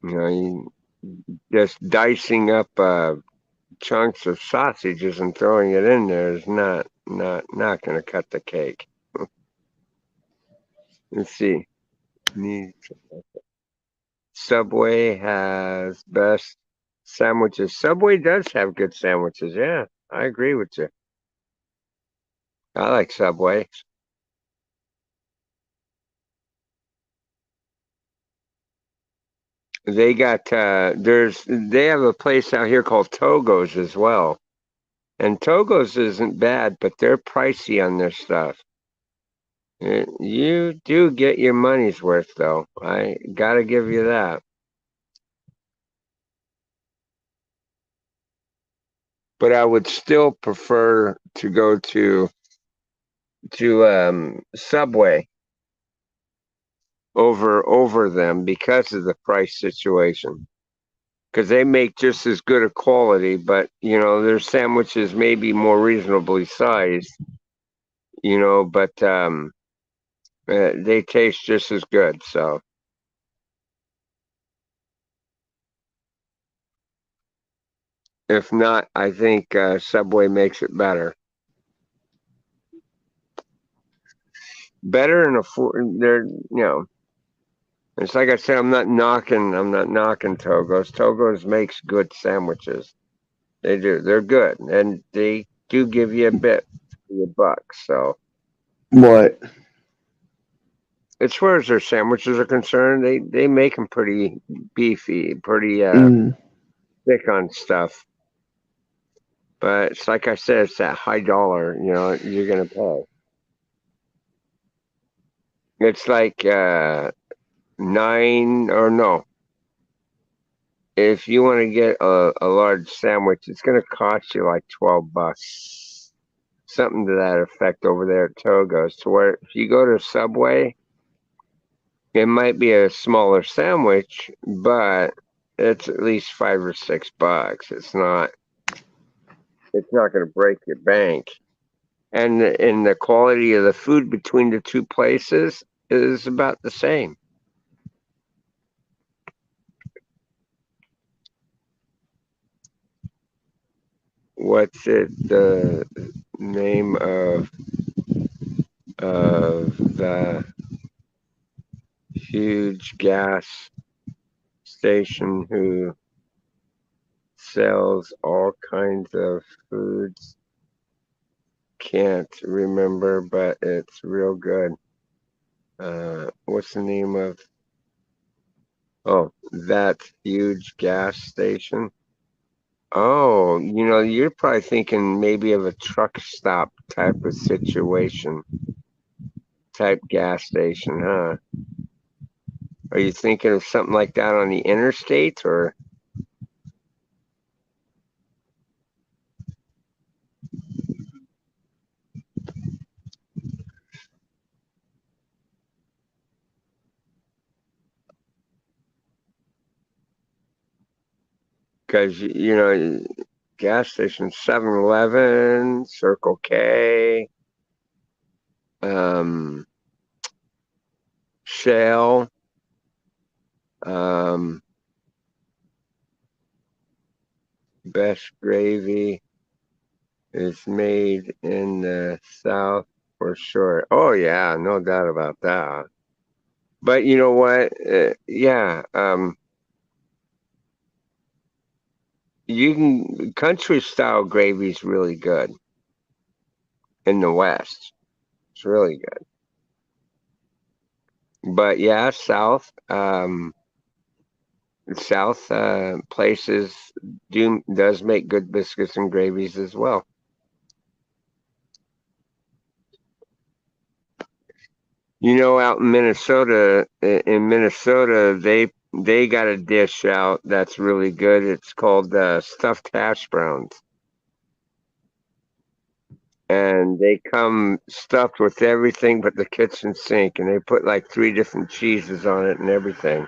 [SPEAKER 1] You know, you just dicing up chunks of sausages and throwing it in there is not going to cut the cake. Let's see. Subway has best sandwiches. Subway does have good sandwiches, yeah. I agree with you. I like Subway. They got they have a place out here called Togo's as well. And Togo's isn't bad, but they're pricey on their stuff. You do get your money's worth though. I gotta give you that. But I would still prefer to go to Subway over them because of the price situation. Because they make just as good a quality, but their sandwiches may be more reasonably sized, but they taste just as good. So if not, I think Subway makes it better. Better and afford. It's like I said, I'm not knocking Togo's. Togo's makes good sandwiches. They do. They're good, and they do give you a bit for your buck. So
[SPEAKER 2] What?
[SPEAKER 1] as far as their sandwiches are concerned, they make them pretty beefy, pretty
[SPEAKER 2] Mm.
[SPEAKER 1] thick on stuff. But it's like I said, it's that high dollar. You're gonna pay. It's like nine or no. If you want to get a large sandwich, it's gonna cost you like $12, something to that effect over there at Togo's. To where if you go to Subway, it might be a smaller sandwich, but it's at least $5 or $6. It's not going to break your bank. And the quality of the food between the two places is about the same. What's it the name of the huge gas station who sells all kinds of foods? Can't remember, but it's real good. What's the name of? Oh, that huge gas station. Oh, you're probably thinking maybe of a truck stop type of situation, type gas station, huh? Are you thinking of something like that on the interstate, or because gas station 7-Eleven, Circle K, um, Shell, um, Best Gravy is made in the South for sure. Oh yeah, no doubt about that. But you know what? Yeah, you can country style gravy is really good in the West. It's really good. But yeah, South places does make good biscuits and gravies as well. Out in Minnesota, they got a dish out that's really good. It's called stuffed hash browns, and they come stuffed with everything but the kitchen sink, and they put like three different cheeses on it and everything,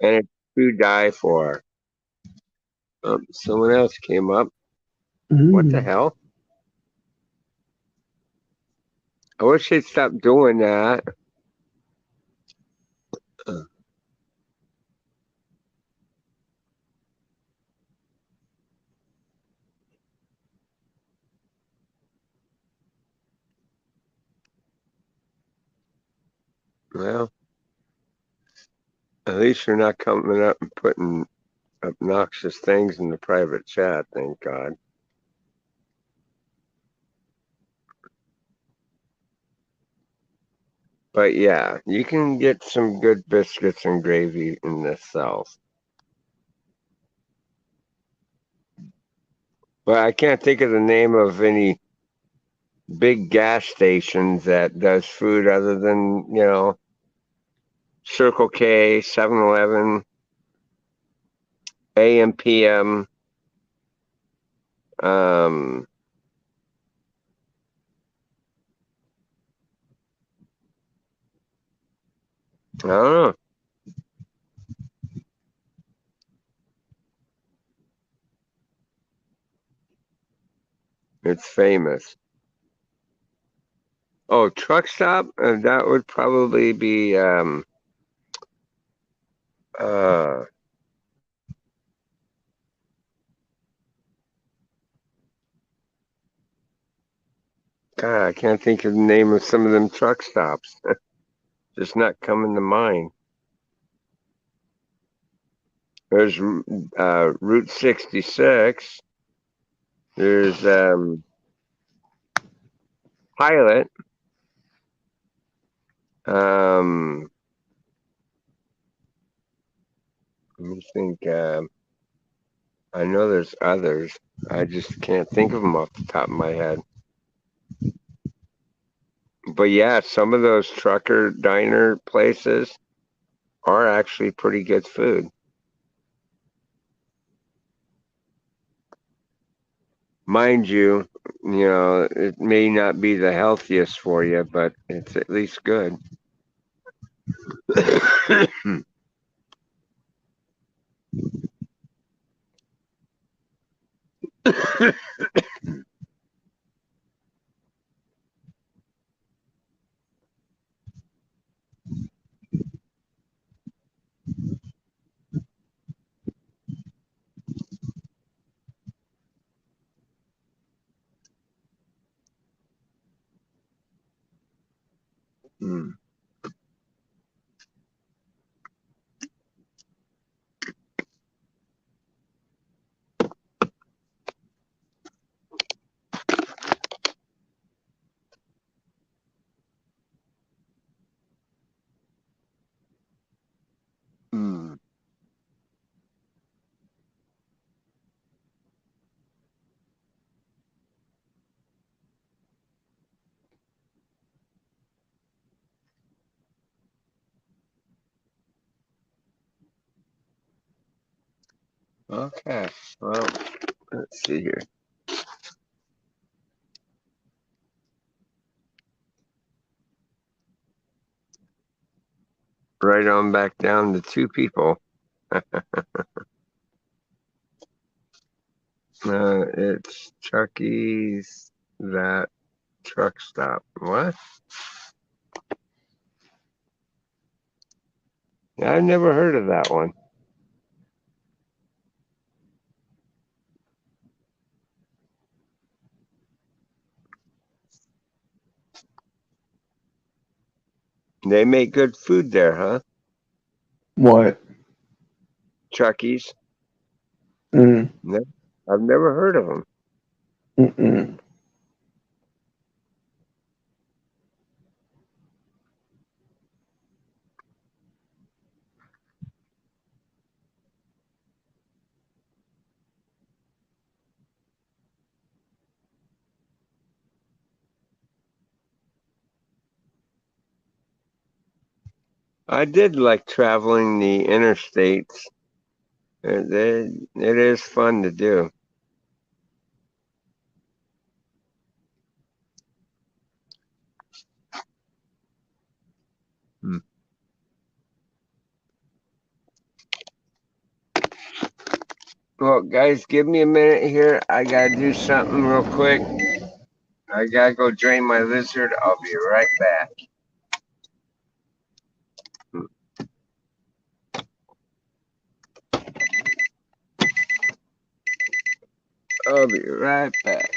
[SPEAKER 1] and it's to die for. Someone else came up. What the
[SPEAKER 2] Mm.
[SPEAKER 1] hell? I wish they'd stop doing that. Uh, Well, at least you're not coming up and putting obnoxious things in the private chat, thank God. But yeah, you can get some good biscuits and gravy in the South. But I can't think of the name of any big gas stations that does food other than, Circle K, 7-Eleven, AM, PM. Um, I don't know. It's famous. Oh, truck stop? That would probably be uh God, I can't think of the name of some of them truck stops. Just not coming to mind. There's Route 66. There's Pilot. Um, Let me think. I know there's others. I just can't think of them off the top of my head. But yeah, some of those trucker diner places are actually pretty good food. Mind you, it may not be the healthiest for you, but it's at least good. Hmm. Hmm. Okay. Well, let's see here. Right on back down to two people. It's Chucky's that truck stop. What? Yeah, I've never heard of that one. They make good food there, huh?
[SPEAKER 2] What?
[SPEAKER 1] Chucky's.
[SPEAKER 2] Mm.
[SPEAKER 1] No, I've never heard of them.
[SPEAKER 2] Mm-mm.
[SPEAKER 1] I did like traveling the interstates. It is fun to do. Hmm. Well, guys, give me a minute here. I gotta do something real quick. I gotta go drain my lizard. I'll be right back. I'll be right back.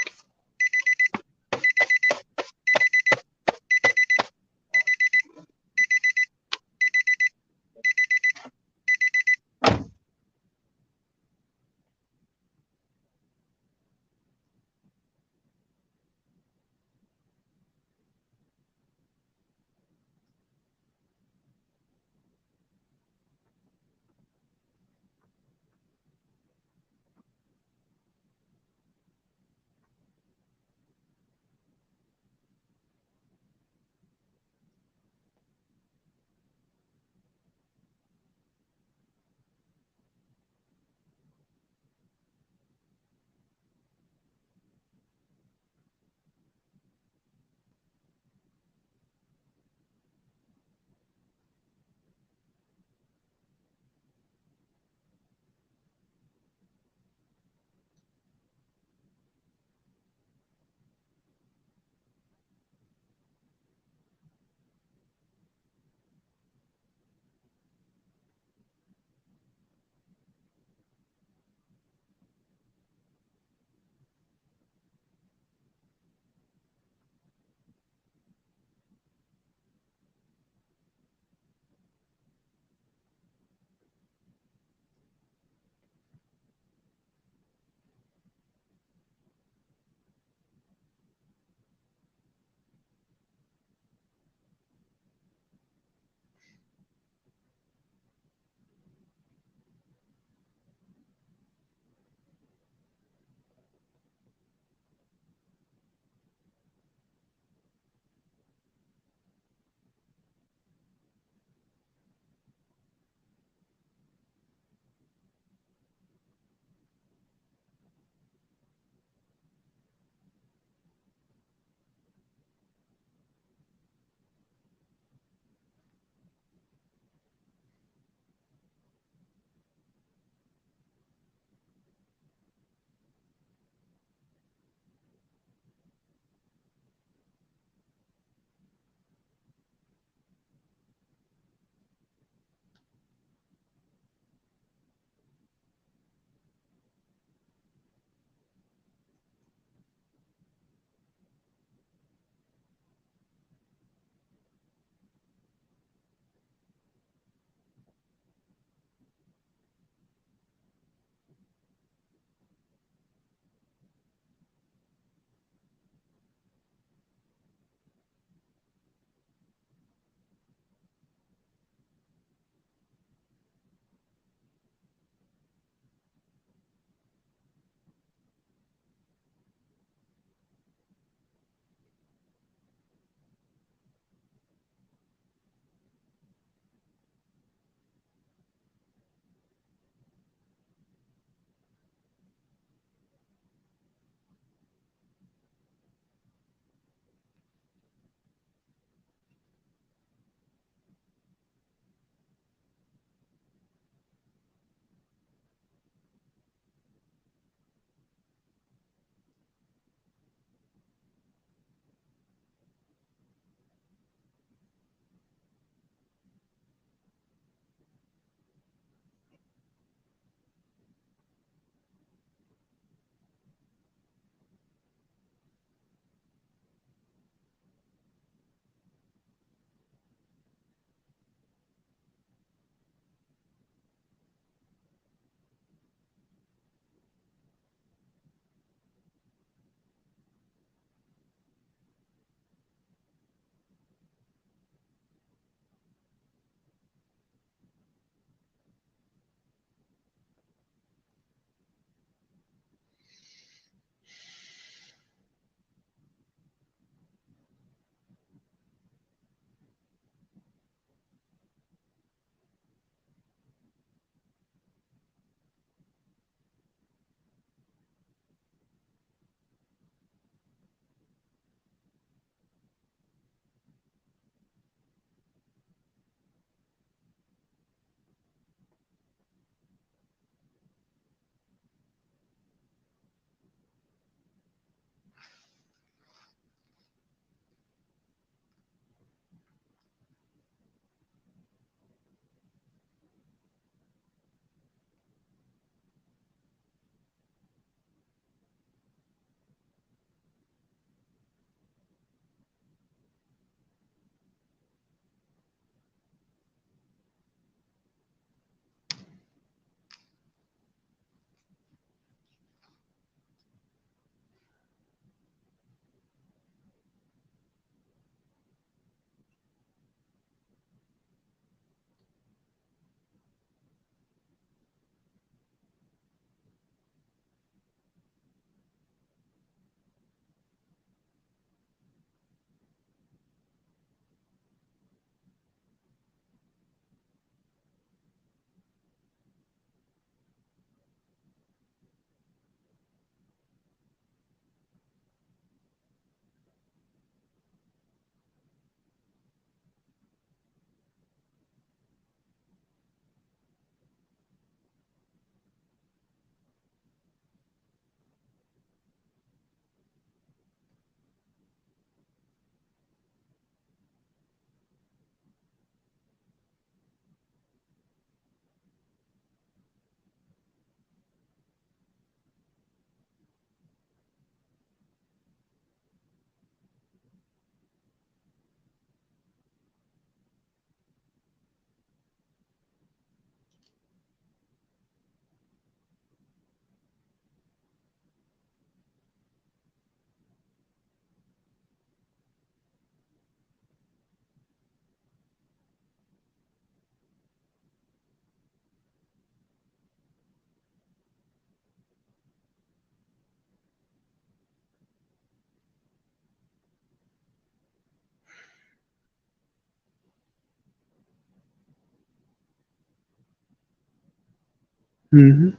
[SPEAKER 2] Mm-hmm.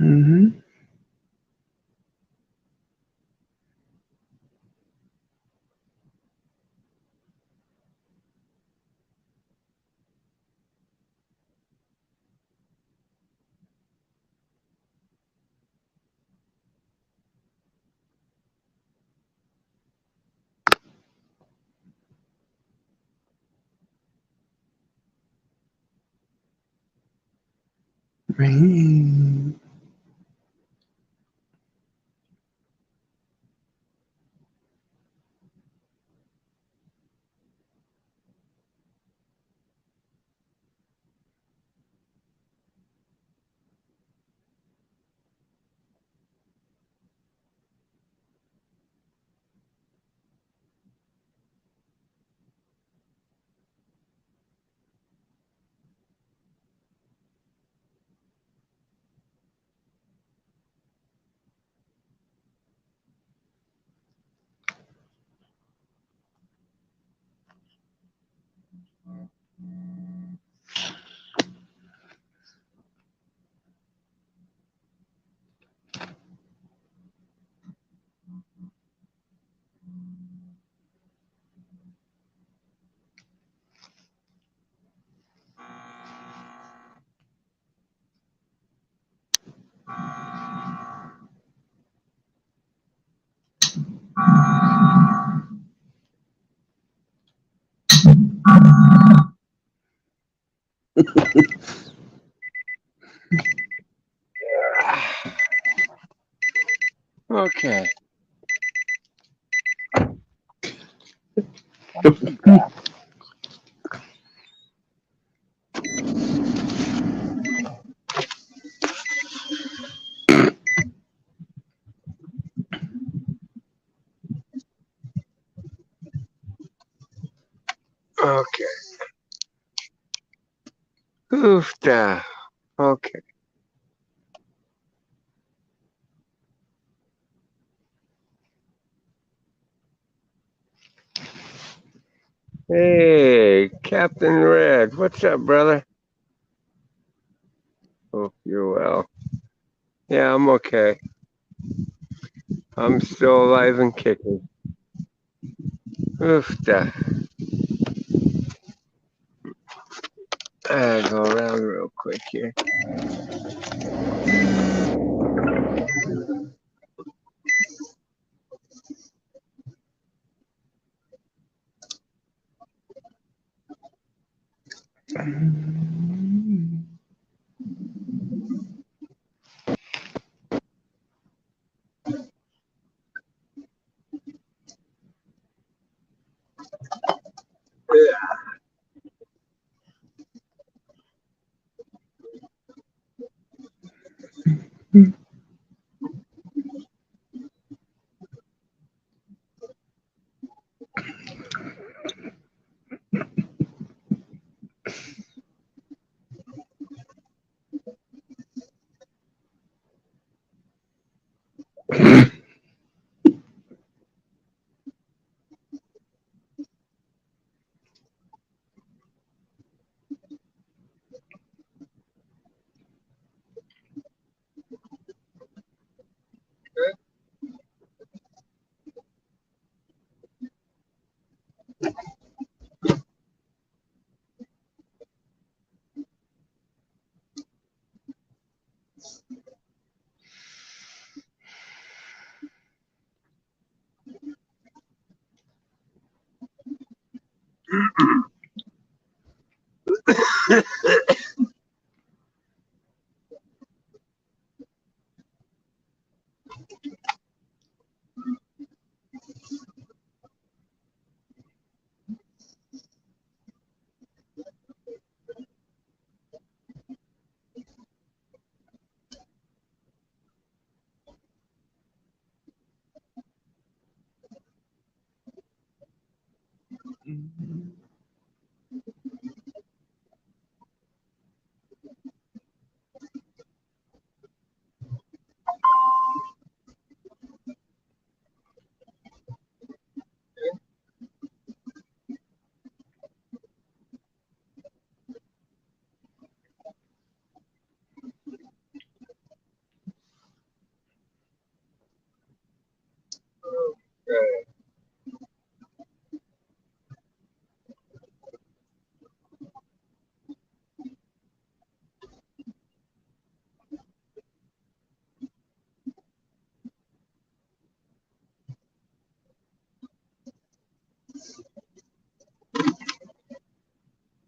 [SPEAKER 2] Mm-hmm. Ring.
[SPEAKER 1] Okay. Okay. Oofda. Okay. Hey, Captain Red. What's up, brother? Hope you're well. Yeah, I'm okay. I'm still alive and kicking. Oofda. I go around real quick here.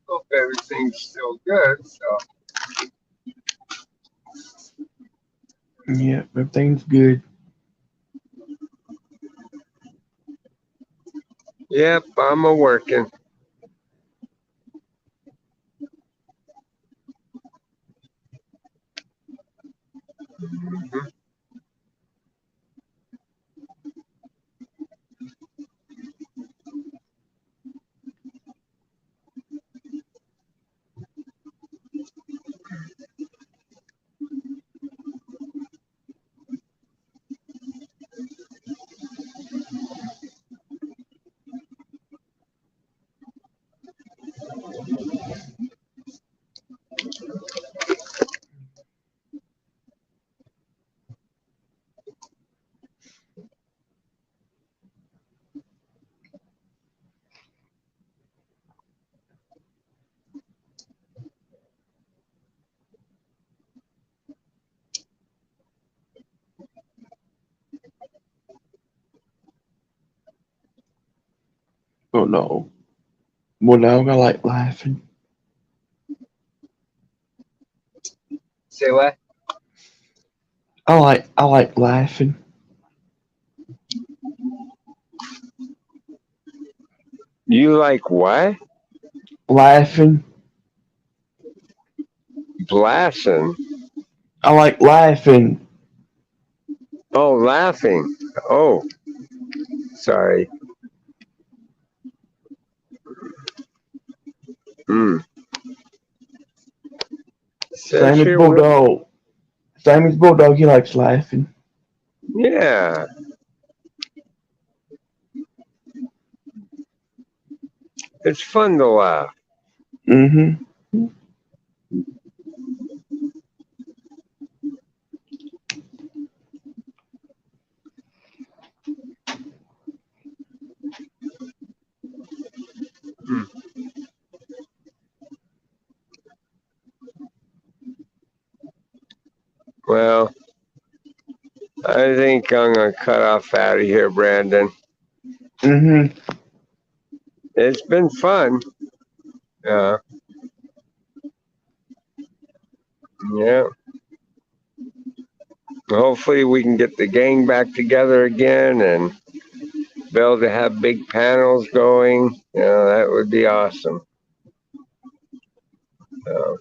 [SPEAKER 1] Hope everything's still good. So,
[SPEAKER 2] Yeah, everything's good.
[SPEAKER 1] yep, I'm a working.
[SPEAKER 2] Oh no. Well, dog, I like laughing.
[SPEAKER 1] Say what?
[SPEAKER 2] I like laughing.
[SPEAKER 1] You like what?
[SPEAKER 2] Laughing.
[SPEAKER 1] Blasting?
[SPEAKER 2] I like laughing.
[SPEAKER 1] Oh, laughing. Oh, sorry. Hmm. Says
[SPEAKER 2] Same as
[SPEAKER 1] here,
[SPEAKER 2] Bulldog. Same as Bulldog, he likes laughing.
[SPEAKER 1] yeah, it's fun to laugh.
[SPEAKER 2] Mm-hmm.
[SPEAKER 1] Hmm. Well, I think I'm gonna cut off out of here, Brandon.
[SPEAKER 2] Mm-hmm.
[SPEAKER 1] It's been fun. Uh, yeah. Hopefully, we can get the gang back together again and be able to have big panels going. That would be awesome. Uh,